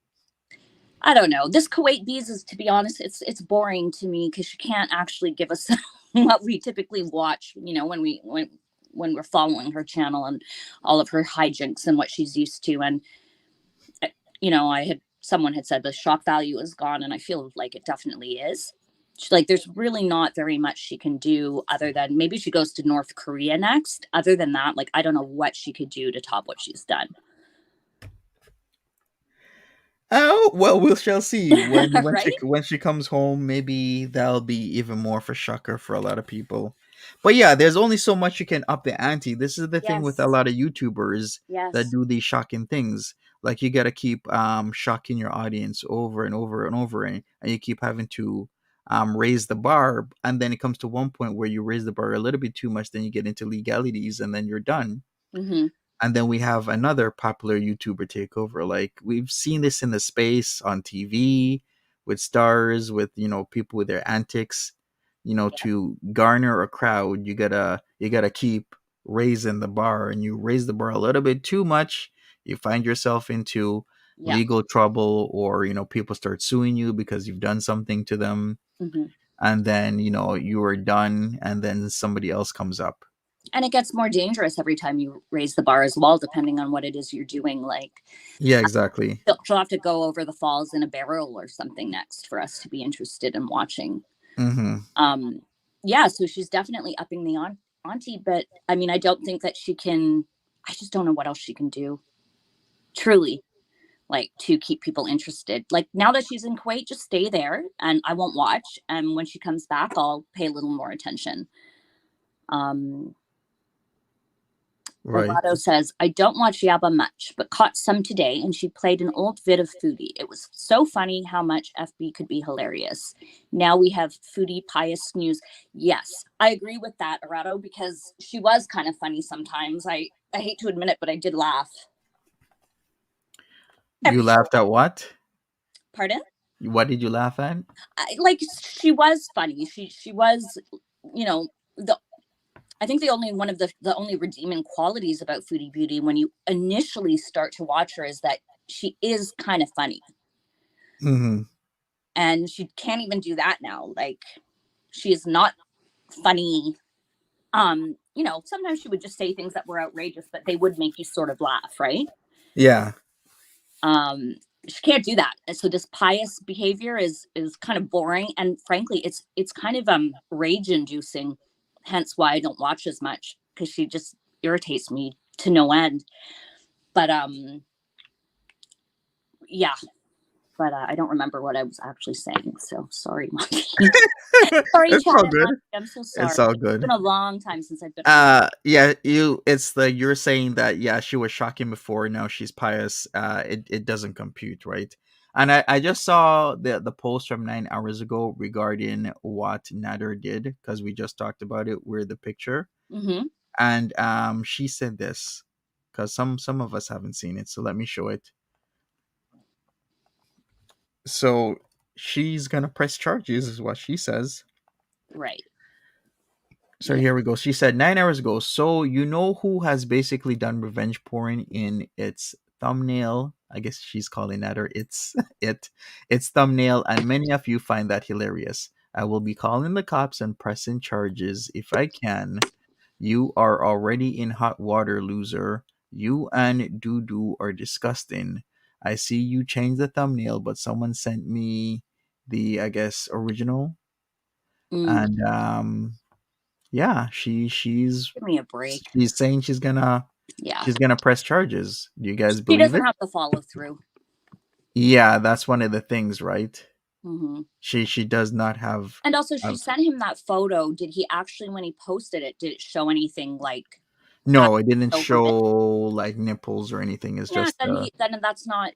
Speaker 6: I don't know. This Kuwait bees is, to be honest, it's boring to me because she can't actually give us what we typically watch. You know, when we're following her channel and all of her hijinks and what she's used to. And you know, someone had said the shock value is gone, and I feel like it definitely is. Like, there's really not very much she can do other than maybe she goes to North Korea next. Other than that, like, I don't know what she could do to top what she's done.
Speaker 2: Oh well, we shall see
Speaker 6: Right?
Speaker 2: when she comes home. Maybe that'll be even more of a shocker for a lot of people. But yeah, there's only so much you can up the ante. This is the thing with a
Speaker 6: Yes.
Speaker 2: lot of YouTubers that
Speaker 6: Yes.
Speaker 2: do these shocking things. Like you got to keep shocking your audience over and over and over, and you keep having to raise the bar. And then it comes to one point where you raise the bar a little bit too much, then you get into legalities, and then you're done.
Speaker 6: Mm-hmm.
Speaker 2: And then we have another popular YouTuber take over. Like we've seen this in the space on TV with stars, with people with their antics. To garner a crowd, you gotta keep raising the bar, and you raise the bar a little bit too much, you find yourself into
Speaker 6: Yeah.
Speaker 2: legal trouble, or people start suing you because you've done something to them,
Speaker 6: Mm-hmm.
Speaker 2: and then you are done, and then somebody else comes up.
Speaker 6: And it gets more dangerous every time you raise the bar as well, depending on what it is you're doing. Like,
Speaker 2: Yeah, exactly.
Speaker 6: she'll have to go over the falls in a barrel or something next for us to be interested in watching.
Speaker 2: Mm-hmm.
Speaker 6: Yeah, so she's definitely upping the auntie, but I mean, I don't think that she can. I just don't know what else she can do, truly, like, to keep people interested. Like, now that she's in Kuwait, just stay there and I won't watch. And when she comes back, I'll pay a little more attention.
Speaker 2: Right.
Speaker 6: Orlando says, I don't watch Yaba much, but caught some today, and she played an old vid of Foodie. It was so funny how much FB could be hilarious. Now we have Foodie Pious News. Yes, I agree with that, Arado, because she was kind of funny sometimes. I hate to admit it, but I did laugh.
Speaker 2: You laughed at what?
Speaker 6: Pardon?
Speaker 2: What did you laugh at?
Speaker 6: Like, she was funny. She was, you know, I think the only redeeming qualities about Foodie Beauty when you initially start to watch her is that she is kind of funny.
Speaker 2: Mm-hmm.
Speaker 6: And she can't even do that now. Like, she is not funny. Sometimes she would just say things that were outrageous, but they would make you sort of laugh, right?
Speaker 2: Yeah.
Speaker 6: She can't do that. And so this pious behavior is kind of boring, and frankly, it's kind of rage inducing. Hence why I don't watch as much, because she just irritates me to no end. But yeah. But I don't remember what I was actually saying. So sorry, Monty. Sorry,
Speaker 2: It's all
Speaker 6: Chad and
Speaker 2: good.
Speaker 6: Monty. I'm so sorry.
Speaker 2: It's all
Speaker 6: It's
Speaker 2: good.
Speaker 6: been a long time since I've been.
Speaker 2: Yeah, you're saying that she was shocking before, now she's pious. It doesn't compute, right? And I just saw the post from 9 hours ago regarding what Nader did, because we just talked about it. We're the picture.
Speaker 6: Mm-hmm.
Speaker 2: And she said this, because some of us haven't seen it, so let me show it. So she's gonna press charges, is what she says.
Speaker 6: Right.
Speaker 2: So here we go. She said 9 hours ago. So you know who has basically done revenge porn in its thumbnail? I guess she's calling that, or its thumbnail, and many of you find that hilarious. I will be calling the cops and pressing charges if I can. You are already in hot water, loser. You and Doo are disgusting. I see you changed the thumbnail, but someone sent me the, I guess, original. And yeah, she's
Speaker 6: Give me a break.
Speaker 2: she's saying she's gonna
Speaker 6: Yeah.
Speaker 2: she's gonna press charges. Do you guys
Speaker 6: She
Speaker 2: believe
Speaker 6: doesn't
Speaker 2: it?
Speaker 6: have the follow through.
Speaker 2: Yeah, that's one of the things, right?
Speaker 6: Hmm.
Speaker 2: She does not have.
Speaker 6: And also, she
Speaker 2: a-
Speaker 6: sent him that photo. Did he actually, when he posted it, did it show anything like
Speaker 2: No, it didn't
Speaker 6: over
Speaker 2: show
Speaker 6: it?
Speaker 2: like nipples or anything. It's
Speaker 6: Yeah,
Speaker 2: just
Speaker 6: then that's not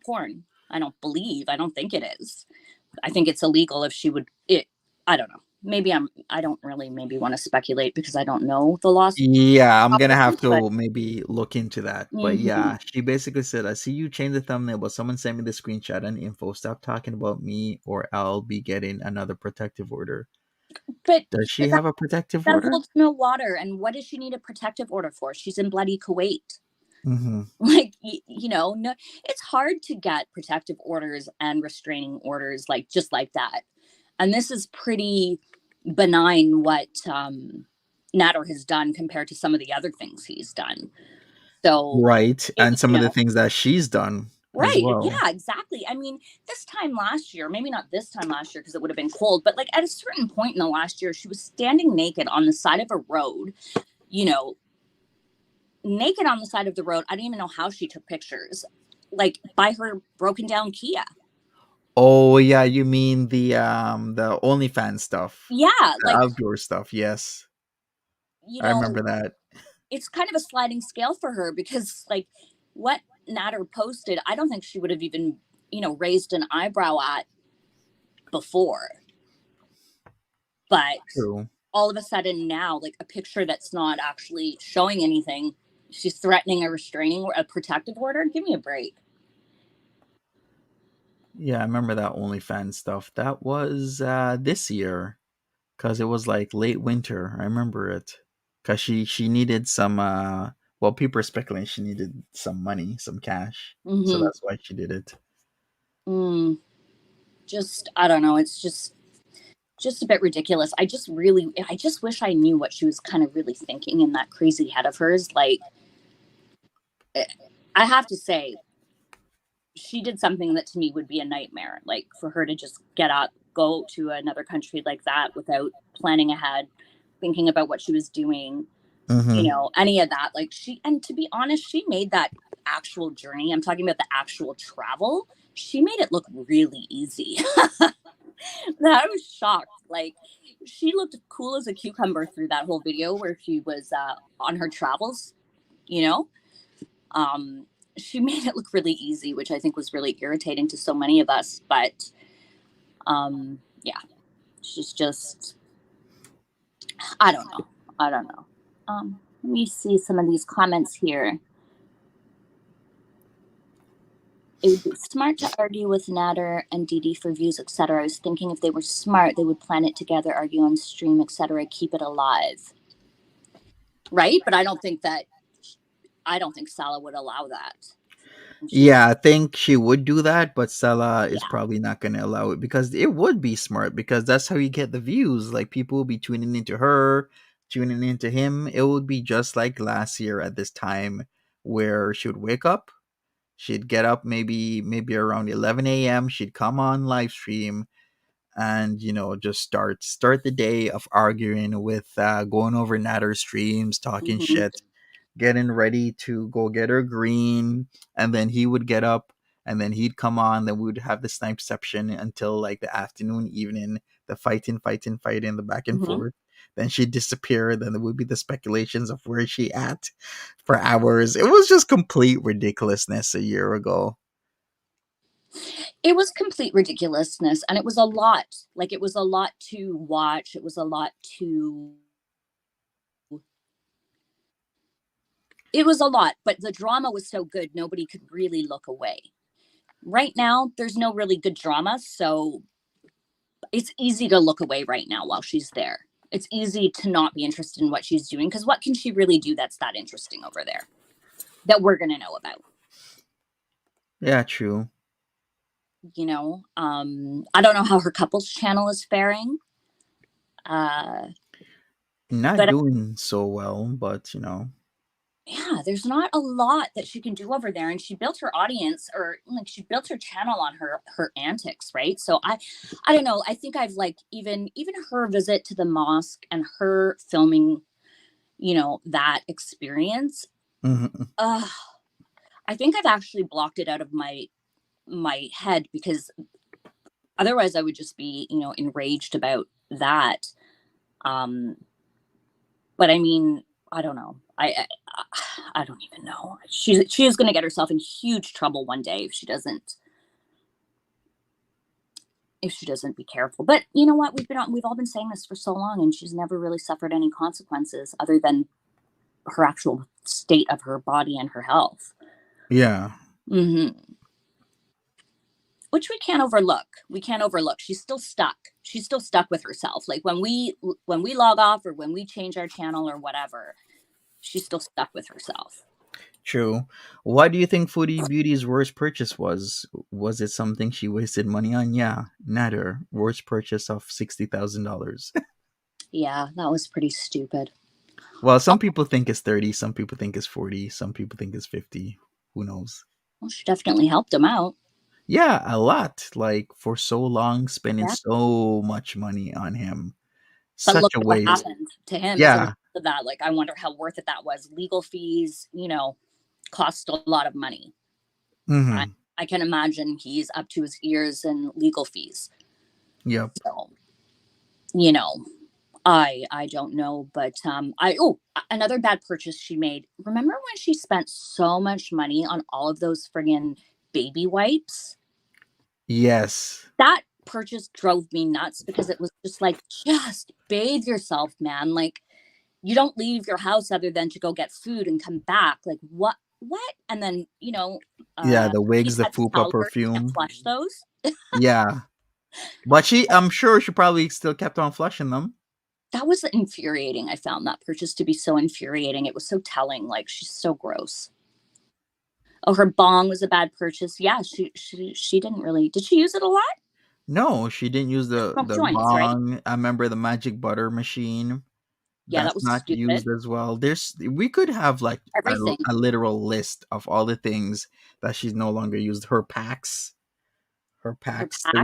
Speaker 6: porn. I don't believe. I don't think it is. I think it's illegal if she would. I don't know. Maybe I don't really maybe want to speculate because I don't know the laws.
Speaker 2: yeah, I'm gonna have
Speaker 6: But
Speaker 2: to maybe look into that. But yeah, she basically said, "I see you change the thumbnail, but someone sent me the screenshot and info. Stop talking about me, or I'll be getting another protective order."
Speaker 6: but
Speaker 2: Does she
Speaker 6: that,
Speaker 2: have a protective
Speaker 6: that
Speaker 2: order?
Speaker 6: holds no water. And what does she need a protective order for? She's in bloody Kuwait.
Speaker 2: Mm-hmm.
Speaker 6: Like no, it's hard to get protective orders and restraining orders like just like that. And this is pretty benign what Nader has done compared to some of the other things he's done. So
Speaker 2: Right, and some of the things that she's done as
Speaker 6: right,
Speaker 2: well.
Speaker 6: yeah, exactly. I mean, this time last year, maybe not this time last year because it would have been cold, but like at a certain point in the last year, she was standing naked on the side of a road, naked on the side of the road. I don't even know how she took pictures, like by her broken down Kia.
Speaker 2: Oh yeah, you mean the OnlyFans stuff,
Speaker 6: Yeah,
Speaker 2: the outdoor stuff? Yes,
Speaker 6: you
Speaker 2: I
Speaker 6: know,
Speaker 2: remember that.
Speaker 6: it's kind of a sliding scale for her because like what Nader posted, I don't think she would have even, raised an eyebrow at before. But
Speaker 2: True.
Speaker 6: all of a sudden now, like a picture that's not actually showing anything, she's threatening a protective order. Give me a break.
Speaker 2: Yeah, I remember that OnlyFans stuff. That was this year, because it was like late winter. I remember it, because she needed some. Well, people are speculating she needed some money, some cash, so
Speaker 6: Mm-hmm.
Speaker 2: that's why she did it.
Speaker 6: Just, I don't know. It's just a bit ridiculous. I just wish I knew what she was kind of really thinking in that crazy head of hers. Like, I have to say, she did something that to me would be a nightmare. Like for her to just get up, go to another country like that without planning ahead, thinking about what she was doing,
Speaker 2: Mm-hmm.
Speaker 6: any of that. Like and to be honest, she made that actual journey. I'm talking about the actual travel. She made it look really easy. I was shocked. Like she looked cool as a cucumber through that whole video where she was on her travels, you know. She made it look really easy, which I think was really irritating to so many of us. But yeah, she's just, I don't know. Let me see some of these comments here. It would be smart to argue with Nader and Didi for views, etc. I was thinking if they were smart, they would plan it together, argue on stream, etc. Keep it alive. Right? But I don't think Salah would allow that.
Speaker 2: Yeah, I think she would do that, but Stella is
Speaker 6: Yeah.
Speaker 2: probably not going to allow it, because it would be smart, because that's how you get the views. Like people will be tuning into her, tuning into him. It would be just like last year at this time, where she would wake up, she'd get up maybe around 11 a.m. She'd come on live stream and just start the day of arguing with going over Natter streams, talking
Speaker 6: Mhm.
Speaker 2: shit, getting ready to go get her green, and then he would get up and then he'd come on, then we would have the snipeception until like the afternoon, evening, the fighting, the back and
Speaker 6: Mhm.
Speaker 2: forth. Then she'd disappear, then there would be the speculations of where she at for hours. It was just complete ridiculousness a year ago.
Speaker 6: It was complete ridiculousness, and it was a lot. Like it was a lot to watch. It was a lot to. It was a lot, but the drama was so good, nobody could really look away. Right now, there's no really good drama, so it's easy to look away right now while she's there. It's easy to not be interested in what she's doing because what can she really do that's that interesting over there that we're going to know about?
Speaker 2: Yeah, true.
Speaker 6: I don't know how her couples channel is faring.
Speaker 2: Not doing so well, but
Speaker 6: yeah, there's not a lot that she can do over there, and she built her audience, or like she built her channel on her antics, right? So I don't know. I think I've like even her visit to the mosque and her filming that experience.
Speaker 2: Mhm.
Speaker 6: I think I've actually blocked it out of my head, because otherwise I would just be, enraged about that. But I mean, I don't know. I don't even know. She is going to get herself in huge trouble one day if she doesn't be careful. But you know what? We've all been saying this for so long, and she's never really suffered any consequences other than her actual state of her body and her health.
Speaker 2: Yeah.
Speaker 6: Hmm. Which we can't overlook. She's still stuck. She's still stuck with herself. Like when we log off, or when we change our channel or whatever, she's still stuck with herself.
Speaker 2: True. What do you think Foodie Beauty's worst purchase was? Was it something she wasted money on? Yeah, Natter. Worst purchase of $60,000.
Speaker 6: Yeah, that was pretty stupid.
Speaker 2: Well, some people think it's 30, some people think it's 40, some people think it's 50. Who knows?
Speaker 6: Well, she definitely helped him out.
Speaker 2: Yeah, a lot. Like for so long, spending
Speaker 6: Yeah.
Speaker 2: so much money on him.
Speaker 6: But
Speaker 2: Such
Speaker 6: look
Speaker 2: a
Speaker 6: at what
Speaker 2: waste.
Speaker 6: happened to him as a
Speaker 2: Yeah.
Speaker 6: result of that. Like, I wonder how worth it that was. Legal fees, cost a lot of money.
Speaker 2: Hmm.
Speaker 6: I can imagine he's up to his ears in legal fees.
Speaker 2: Yep.
Speaker 6: So, I don't know, but another bad purchase she made. Remember when she spent so much money on all of those friggin' baby wipes?
Speaker 2: Yes.
Speaker 6: That purchase drove me nuts, because it was just like, just bathe yourself, man. Like, you don't leave your house other than to go get food and come back. Like, what? And then,
Speaker 2: Yeah, the wigs, the
Speaker 6: had
Speaker 2: fupa
Speaker 6: towels, can't
Speaker 2: perfume.
Speaker 6: flush those.
Speaker 2: Yeah. But I'm sure she probably still kept on flushing them.
Speaker 6: That was infuriating. I found that purchase to be so infuriating. It was so telling. Like, she's so gross. Oh, her bong was a bad purchase. Yeah, she didn't really. Did she use it a lot?
Speaker 2: No, she didn't use the
Speaker 6: Joints,
Speaker 2: bong.
Speaker 6: right?
Speaker 2: I remember the magic butter machine.
Speaker 6: Yeah, that
Speaker 2: That's
Speaker 6: was
Speaker 2: not
Speaker 6: stupid.
Speaker 2: used as well. We could have like
Speaker 6: Everything.
Speaker 2: a literal list of all the things that she's no longer used. Her packs 3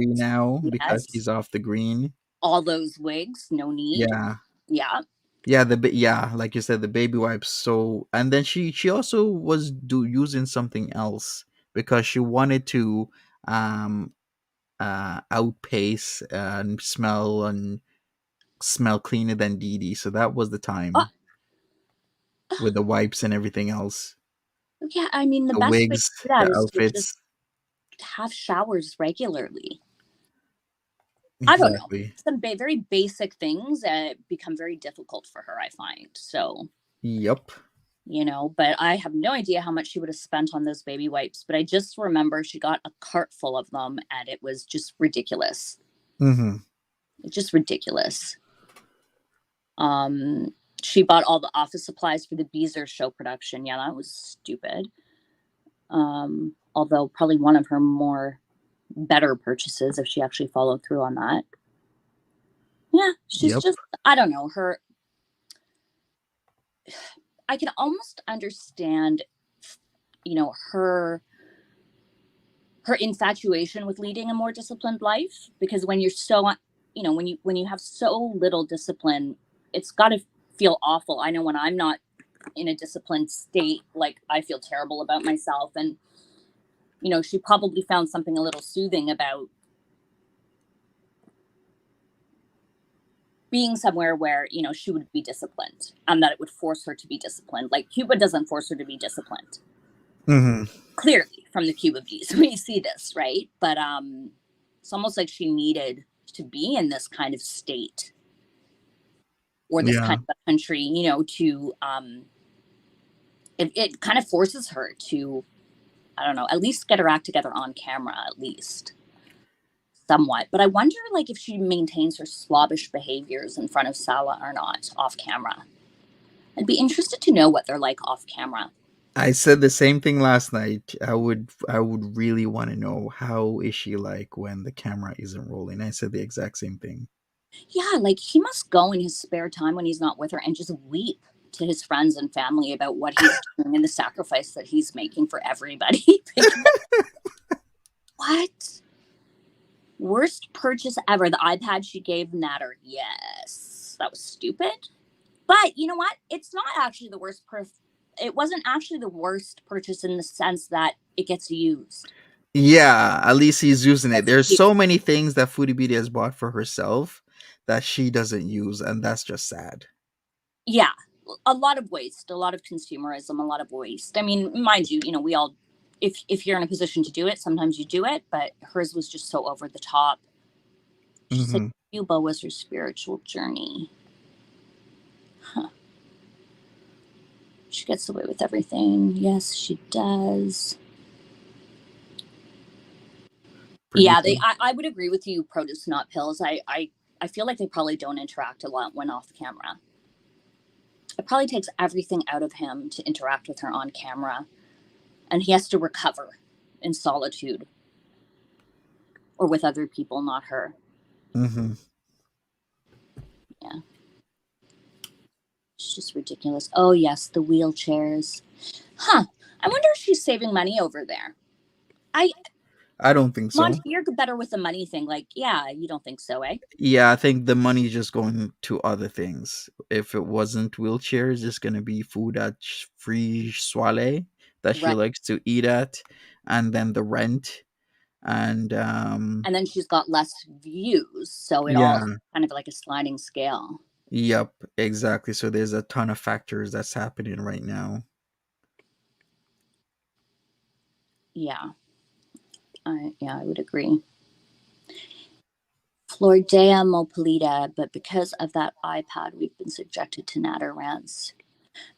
Speaker 2: now, because
Speaker 6: Yes.
Speaker 2: she's off the green.
Speaker 6: All those wigs, no need.
Speaker 2: Yeah.
Speaker 6: Yeah.
Speaker 2: Yeah, like you said, the baby wipes. So, and then she also was using something else because she wanted to um outpace and smell cleaner than Dee Dee. So that was the time with the wipes and everything else.
Speaker 6: Yeah, I mean, the
Speaker 2: The
Speaker 6: best way to
Speaker 2: wigs,
Speaker 6: do that
Speaker 2: the
Speaker 6: is to
Speaker 2: outfits.
Speaker 6: just have showers regularly. I don't know.
Speaker 2: Exactly.
Speaker 6: Some very basic things become very difficult for her, I find. So,
Speaker 2: Yep.
Speaker 6: but I have no idea how much she would have spent on those baby wipes. But I just remember she got a cart full of them, and it was just ridiculous.
Speaker 2: Mm-hmm.
Speaker 6: Just ridiculous. She bought all the office supplies for the Beezer show production. Yeah, that was stupid. Although probably one of her better purchases, if she actually followed through on that. Yeah, she's just, I don't know, I can almost understand, her infatuation with leading a more disciplined life, because when you're so, when you have so little discipline, it's got to feel awful. I know when I'm not in a disciplined state, like, I feel terrible about myself. And she probably found something a little soothing about being somewhere where, she would be disciplined, and that it would force her to be disciplined. Like, Cuba doesn't force her to be disciplined.
Speaker 2: Mm-hmm.
Speaker 6: Clearly, from the Cuba Bees, we see this, right? But it's almost like she needed to be in this kind of state, or this kind of a country, to it kind of forces her to, I don't know, at least get her act together on camera, at least somewhat. But I wonder, like, if she maintains her slobbish behaviors in front of Sala or not off camera. I'd be interested to know what they're like off camera.
Speaker 2: I said the same thing last night. I would really want to know, how is she like when the camera isn't rolling. I said the exact same thing.
Speaker 6: Yeah, like, he must go in his spare time when he's not with her and just weep to his friends and family about what he's doing and the sacrifice that he's making for everybody. What? Worst purchase ever. The iPad she gave Natter. Yes. That was stupid. But you know what? It's not actually the worst it wasn't actually the worst purchase in the sense that it gets used.
Speaker 2: Yeah, at least he's using it.
Speaker 6: That's
Speaker 2: There's
Speaker 6: cute.
Speaker 2: so many things that Foodie Beauty has bought for herself that she doesn't use, and that's just sad.
Speaker 6: Yeah, a lot of waste, a lot of consumerism, a lot of waste. I mean, mind you, we all, if you're in a position to do it, sometimes you do it, but hers was just so over the top. She said
Speaker 2: Mhm.
Speaker 6: Cuba was her spiritual journey. Huh. She gets away with everything. Yes, she does. Yeah,
Speaker 2: Producer.
Speaker 6: I would agree with you, produce not pills. I feel like they probably don't interact a lot when off camera. It probably takes everything out of him to interact with her on camera. And he has to recover in solitude or with other people, not her.
Speaker 2: Mhm.
Speaker 6: Yeah. It's just ridiculous. Oh, yes, the wheelchairs. Huh. I wonder if she's saving money over there.
Speaker 2: I don't think so.
Speaker 6: Monty, you're better with the money thing. Like, yeah, you don't think so, eh?
Speaker 2: Yeah, I think the money's just going to other things. If it wasn't wheelchairs, it's gonna be food at Free Soirée that she
Speaker 6: Right.
Speaker 2: likes to eat at, and then the rent, and
Speaker 6: And then she's got less views, so it all
Speaker 2: yeah,
Speaker 6: kind of like a sliding scale.
Speaker 2: yep, exactly. So there's a ton of factors that's happening right now.
Speaker 6: Yeah. I would agree. Flordea Mopolita, but because of that iPad, we've been subjected to natter rants.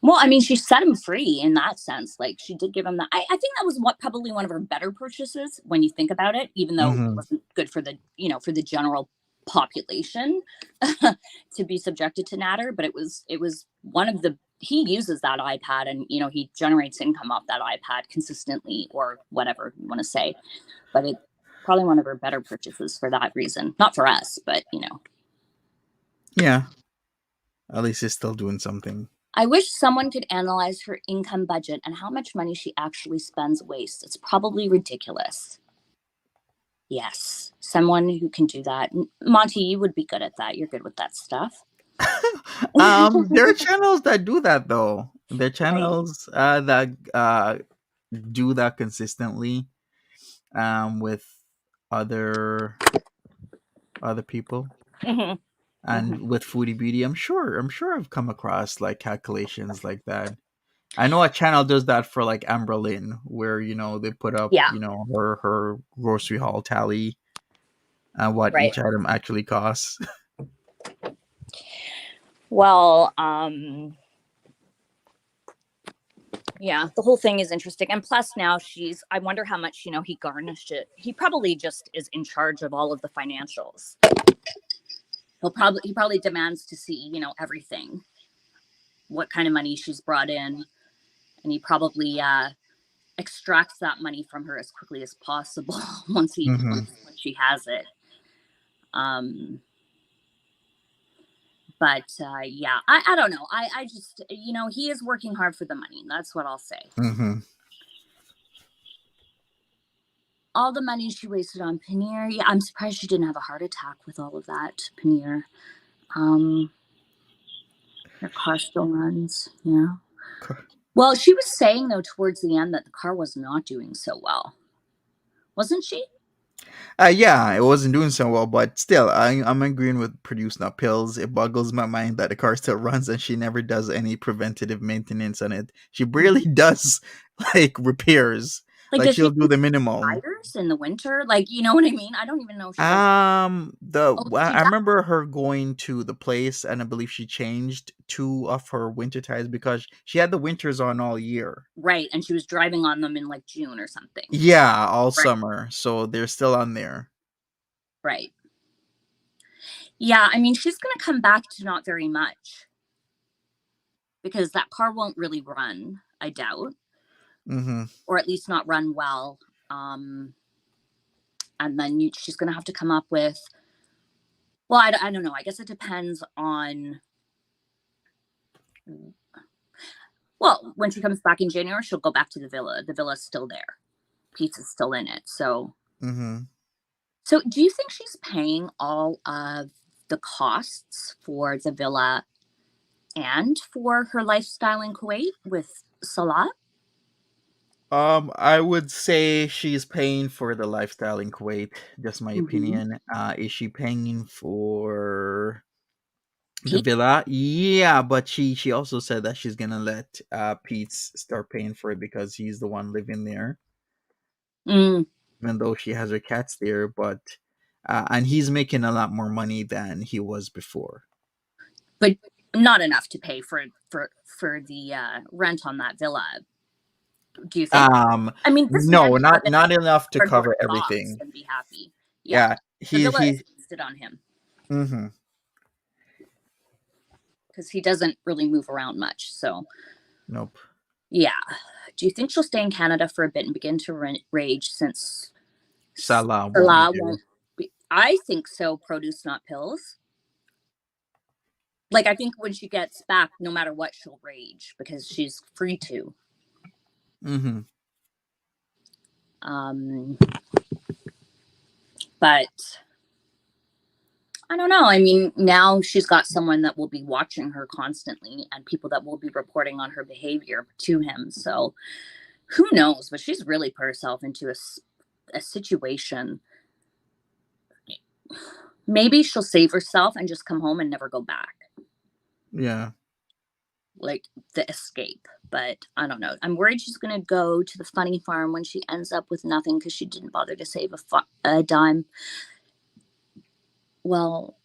Speaker 6: Well, I mean, she set him free in that sense. Like, she did give him that. I think that was probably one of her better purchases when you think about it, even though it
Speaker 2: Mhm.
Speaker 6: wasn't good for the general population to be subjected to natter. But it was one of the, he uses that iPad and, he generates income off that iPad consistently or whatever you want to say. But it's probably one of her better purchases for that reason. Not for us, but,
Speaker 2: Yeah. At least it's still doing something.
Speaker 6: I wish someone could analyze her income budget and how much money she actually spends waste. It's probably ridiculous. Yes, someone who can do that. Monty, you would be good at that. You're good with that stuff.
Speaker 2: There are channels that do that though. There are channels that do that consistently with other people.
Speaker 6: Mhm.
Speaker 2: And with Foodie Beauty, I'm sure I've come across like calculations like that. I know a channel does that for like Amber Lynn, where they put up
Speaker 6: Yeah.
Speaker 2: her grocery haul tally and what
Speaker 6: Right.
Speaker 2: each item actually costs.
Speaker 6: Well, yeah, the whole thing is interesting. And plus now I wonder how much, he garnished it. He probably just is in charge of all of the financials. He probably demands to see, everything, what kind of money she's brought in. And he probably extracts that money from her as quickly as possible once she has it. But yeah, I don't know. I just, he is working hard for the money. That's what I'll say.
Speaker 2: Mm-hmm.
Speaker 6: All the money she wasted on Paneer. Yeah, I'm surprised she didn't have a heart attack with all of that Paneer. Her car still runs. Yeah. Well, she was saying though towards the end that the car was not doing so well, wasn't she?
Speaker 2: Yeah, it wasn't doing so well, but still, I'm agreeing with Produce Not Pills. It boggles my mind that the car still runs and she never does any preventative maintenance on it. She barely does like repairs. Like
Speaker 6: does
Speaker 2: she'll
Speaker 6: she
Speaker 2: do the minimal.
Speaker 6: Tires in the winter? Like, you know what I mean? I don't even know if she does.
Speaker 2: I remember her going to the place and I believe she changed 2 of her winter tires because she had the winters on all year.
Speaker 6: Right, and she was driving on them in like June or something.
Speaker 2: Yeah, all summer. So they're still on there.
Speaker 6: Right. Yeah, I mean, she's going to come back to not very much because that car won't really run, I doubt.
Speaker 2: Mm-hmm.
Speaker 6: Or at least not run well. And then she's going to have to come up with, well, I don't know. I guess it depends on, well, when she comes back in January, she'll go back to the villa. The villa's still there. Pizza's still in it. So, So do you think she's paying all of the costs for the villa And for her lifestyle in Kuwait with Salah?
Speaker 2: I would say she's paying for the lifestyle in Kuwait. Just my
Speaker 6: Mhm.
Speaker 2: opinion. Is she paying for the
Speaker 6: Pete?
Speaker 2: villa? Yeah, but she also said that she's gonna let Pete start paying for it because he's the one living there,
Speaker 6: Mm,
Speaker 2: even though she has her cats there. But and he's making a lot more money than he was before.
Speaker 6: but not enough to pay for the rent on that villa. Do you think? I mean, this
Speaker 2: No,
Speaker 6: man can live in
Speaker 2: not
Speaker 6: a
Speaker 2: enough to
Speaker 6: cardboard
Speaker 2: cover
Speaker 6: box
Speaker 2: everything.
Speaker 6: and be happy. Yeah,
Speaker 2: Yeah,
Speaker 6: the villa
Speaker 2: he.
Speaker 6: is wasted on him
Speaker 2: Mm-hmm.
Speaker 6: because he doesn't really move around much. So
Speaker 2: Nope.
Speaker 6: yeah. Do you think she'll stay in Canada for a bit and begin to rage since
Speaker 2: Salah won't be
Speaker 6: Salah
Speaker 2: there.
Speaker 6: won't be? I think so. Produce, not pills. Like, I think when she gets back, no matter what, she'll rage because she's free to.
Speaker 2: Mm-hmm.
Speaker 6: But I don't know. I mean, now she's got someone that will be watching her constantly and people that will be reporting on her behavior to him. So who knows? But she's really put herself into a situation. Maybe she'll save herself and just come home and never go back.
Speaker 2: Yeah.
Speaker 6: Like the escape. But I don't know. I'm worried she's going to go to the funny farm when she ends up with nothing because she didn't bother to save a dime. Well,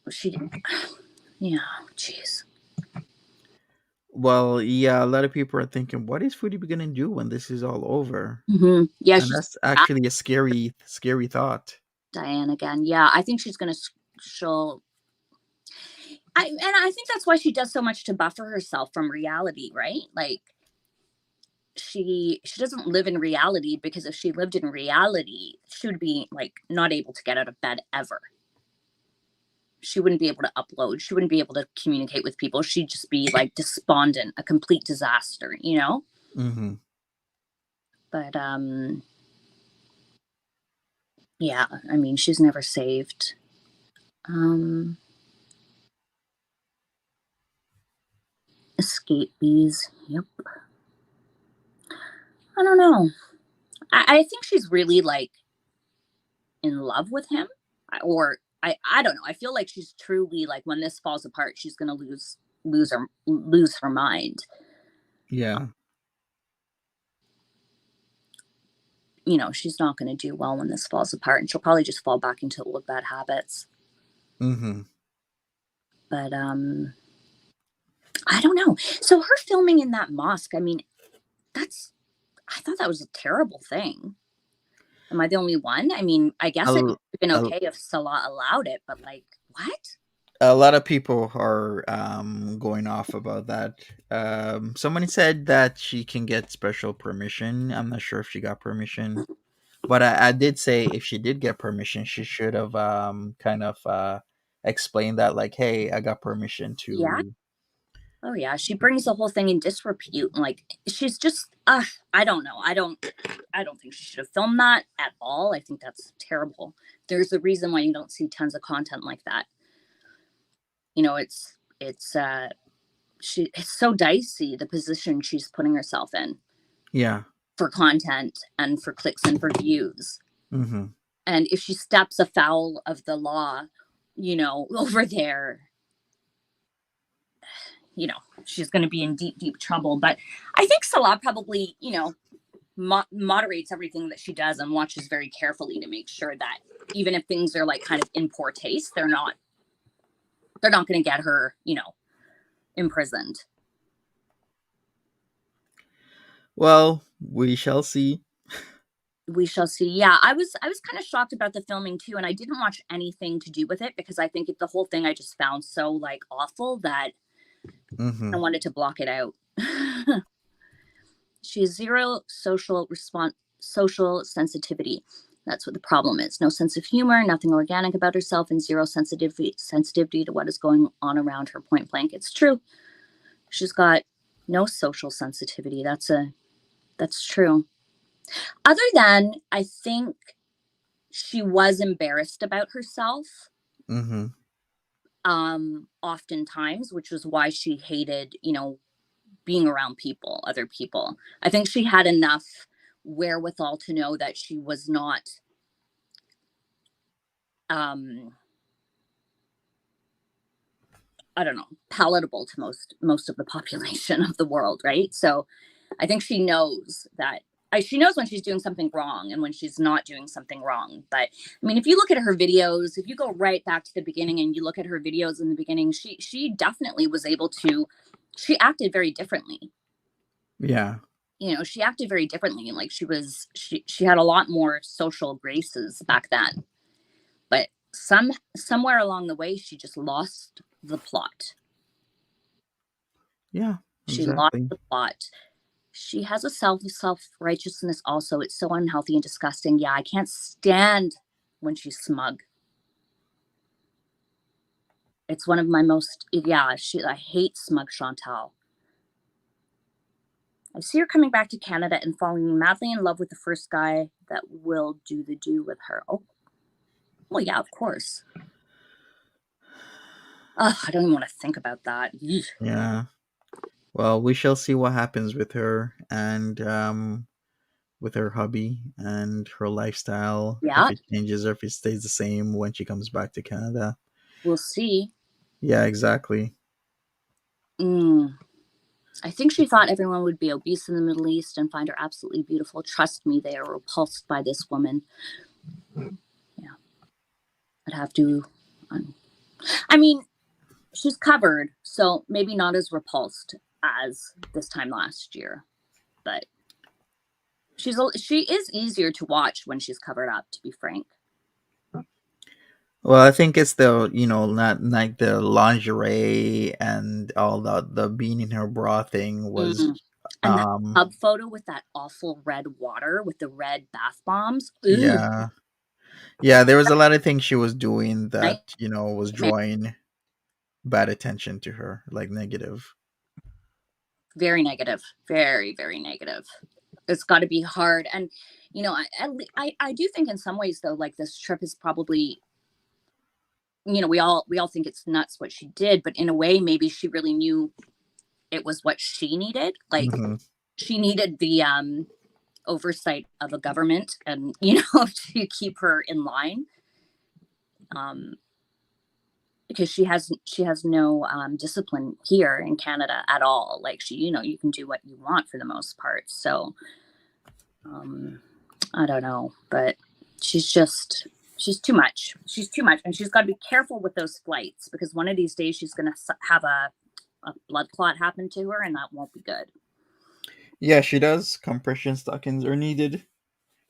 Speaker 6: she didn't. Yeah, jeez.
Speaker 2: Well, yeah, a lot of people are thinking, what is Foodie gonna do when this is all over?
Speaker 6: Mm-hmm. Yeah,
Speaker 2: And that's actually a scary thought.
Speaker 6: Diane again. Yeah, I think she's gonna. She'll. I think that's why she does so much to buffer herself from reality, right? Like she doesn't live in reality because if she lived in reality, she would be like not able to get out of bed ever. She wouldn't be able to upload. She wouldn't be able to communicate with people. She'd just be like despondent, a complete disaster, you know?
Speaker 2: Mm-hmm.
Speaker 6: But yeah, I mean, she's never saved. Escape bees. Yep. I don't know. I think she's really like in love with him, or I don't know. I feel like she's truly like when this falls apart, she's gonna lose her mind.
Speaker 2: Yeah.
Speaker 6: You know, she's not gonna do well when this falls apart, and she'll probably just fall back into old bad habits.
Speaker 2: Mm-hmm.
Speaker 6: But I don't know. So her filming in that mosque, I mean, I thought that was a terrible thing. Am I the only one? I mean, I guess it would have been okay if Salah allowed it, but like, what?
Speaker 2: A lot of people are going off about that. Somebody said that she can get special permission. I'm not sure if she got permission, but I did say if she did get permission, she should have kind of explained that, like, hey, I got permission to.
Speaker 6: Yeah. Oh yeah, she brings the whole thing in disrepute. And like, she's just, I don't know. I don't think she should have filmed that at all. I think that's terrible. There's a reason why you don't see tons of content like that. You know, it's so dicey, the position she's putting herself in.
Speaker 2: Yeah.
Speaker 6: For content and for clicks and for views.
Speaker 2: Mm-hmm.
Speaker 6: And if she steps afoul of the law, you know, over there, you know, she's going to be in deep, deep trouble. But I think Salah probably, you know, moderates everything that she does and watches very carefully to make sure that even if things are like kind of in poor taste, they're not going to get her, you know, imprisoned.
Speaker 2: Well, we shall see.
Speaker 6: We shall see. Yeah, I was kind of shocked about the filming too, and I didn't watch anything to do with it because I think the whole thing I just found so like awful that I wanted to block it out. She has zero social sensitivity. That's what the problem is. No sense of humor, nothing organic about herself, and zero sensitivity to what is going on around her. Point blank, it's true. She's got no social sensitivity. That's true. Other than, I think she was embarrassed about herself.
Speaker 2: Mm-hmm.
Speaker 6: oftentimes, which was why she hated, being around other people. I think she had enough wherewithal to know that she was not I don't know, palatable to most of the population of the world, right? So I think she knows that she knows when she's doing something wrong and when she's not doing something wrong. But I mean, if you look at her videos, if you go right back to the beginning and you look at her videos in the beginning, she definitely was able to. She acted very differently.
Speaker 2: Yeah.
Speaker 6: She acted very differently, and like she had a lot more social graces back then. But somewhere along the way, she just lost the plot.
Speaker 2: Yeah.
Speaker 6: She lost
Speaker 2: Exactly.
Speaker 6: the plot. She has a self-righteousness also. It's so unhealthy and disgusting. Yeah, I can't stand when she's smug. It's one of my most, I hate smug Chantal. I see her coming back to Canada and falling madly in love with the first guy that will do the do with her. Oh, well, yeah, of course. Ugh, I don't even want to think about that. Yeesh.
Speaker 2: Yeah. Well, we shall see what happens with her and with her hubby and her lifestyle.
Speaker 6: Yeah.
Speaker 2: If it changes or if it stays the same when she comes back to Canada.
Speaker 6: We'll see.
Speaker 2: Yeah, exactly.
Speaker 6: I think she thought everyone would be obese in the Middle East and find her absolutely beautiful. Trust me, they are repulsed by this woman. Yeah. I'd have to. I mean, she's covered, so maybe not as repulsed as this time last year, but she is easier to watch when she's covered up, to be frank.
Speaker 2: Well, I think it's the not like the lingerie and all the being in her bra thing was
Speaker 6: And that pub photo with that awful red water with the red bath bombs. Ugh.
Speaker 2: Yeah, there was a lot of things she was doing that was drawing bad attention to her, like negative.
Speaker 6: Very negative. Very, very negative. It's got to be hard. And I do think in some ways though, like this trip is probably, we all think it's nuts what she did, but in a way maybe she really knew it was what she needed. Like she needed the oversight of a government and to keep her in line, because she has no discipline here in Canada at all. Like you can do what you want for the most part. So I don't know, but she's too much. She's too much, and she's got to be careful with those flights because one of these days she's going to have a blood clot happen to her, and that won't be good.
Speaker 2: Yeah, she does. Compression stockings are needed.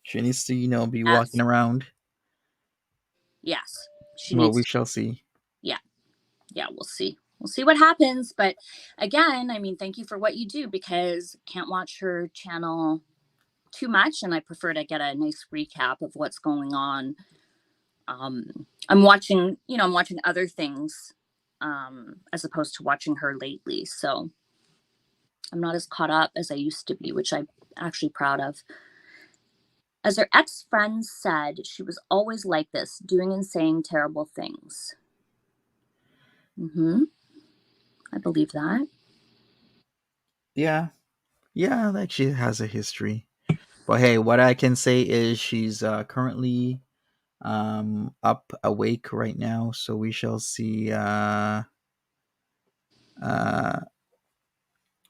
Speaker 2: She needs to, be walking around.
Speaker 6: Yes.
Speaker 2: We shall see.
Speaker 6: Yeah, we'll see. We'll see what happens. But again, I mean, thank you for what you do because can't watch her channel too much. And I prefer to get a nice recap of what's going on. I'm watching other things as opposed to watching her lately. So I'm not as caught up as I used to be, which I'm actually proud of. As her ex-friends said, she was always like this, doing and saying terrible things. I believe that.
Speaker 2: Yeah, like she has a history. But hey, what I can say is she's currently up awake right now, so we shall see.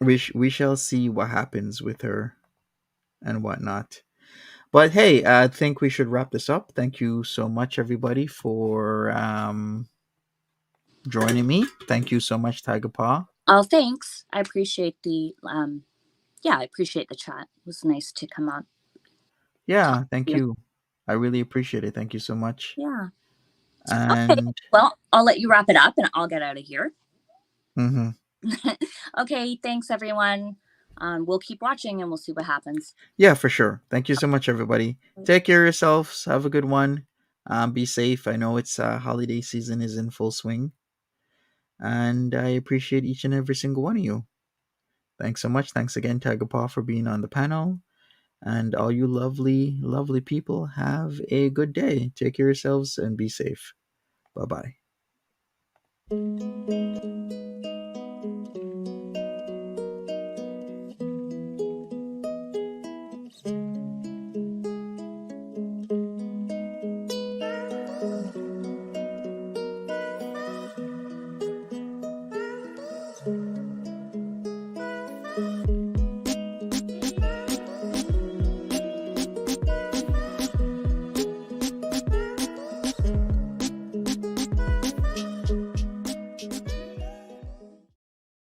Speaker 2: We shall see what happens with her and whatnot. But hey, I think we should wrap this up. Thank you so much, everybody, for joining me. Thank you so much, Tiger Paw.
Speaker 6: Oh, thanks. I appreciate the I appreciate the chat. It was nice to come up.
Speaker 2: Yeah, thank you. I really appreciate it. Thank you so much.
Speaker 6: Yeah.
Speaker 2: And
Speaker 6: okay. Well, I'll let you wrap it up and I'll get out of here. Okay, thanks everyone. We'll keep watching and we'll see what happens.
Speaker 2: Yeah, for sure. Thank you so much, everybody. Take care of yourselves. Have a good one. Be safe. I know it's holiday season is in full swing. And I appreciate each and every single one of you. Thanks so much. Thanks again, Tiger Paw, for being on the panel. And all you lovely, lovely people, have a good day. Take care of yourselves and be safe. Bye-bye.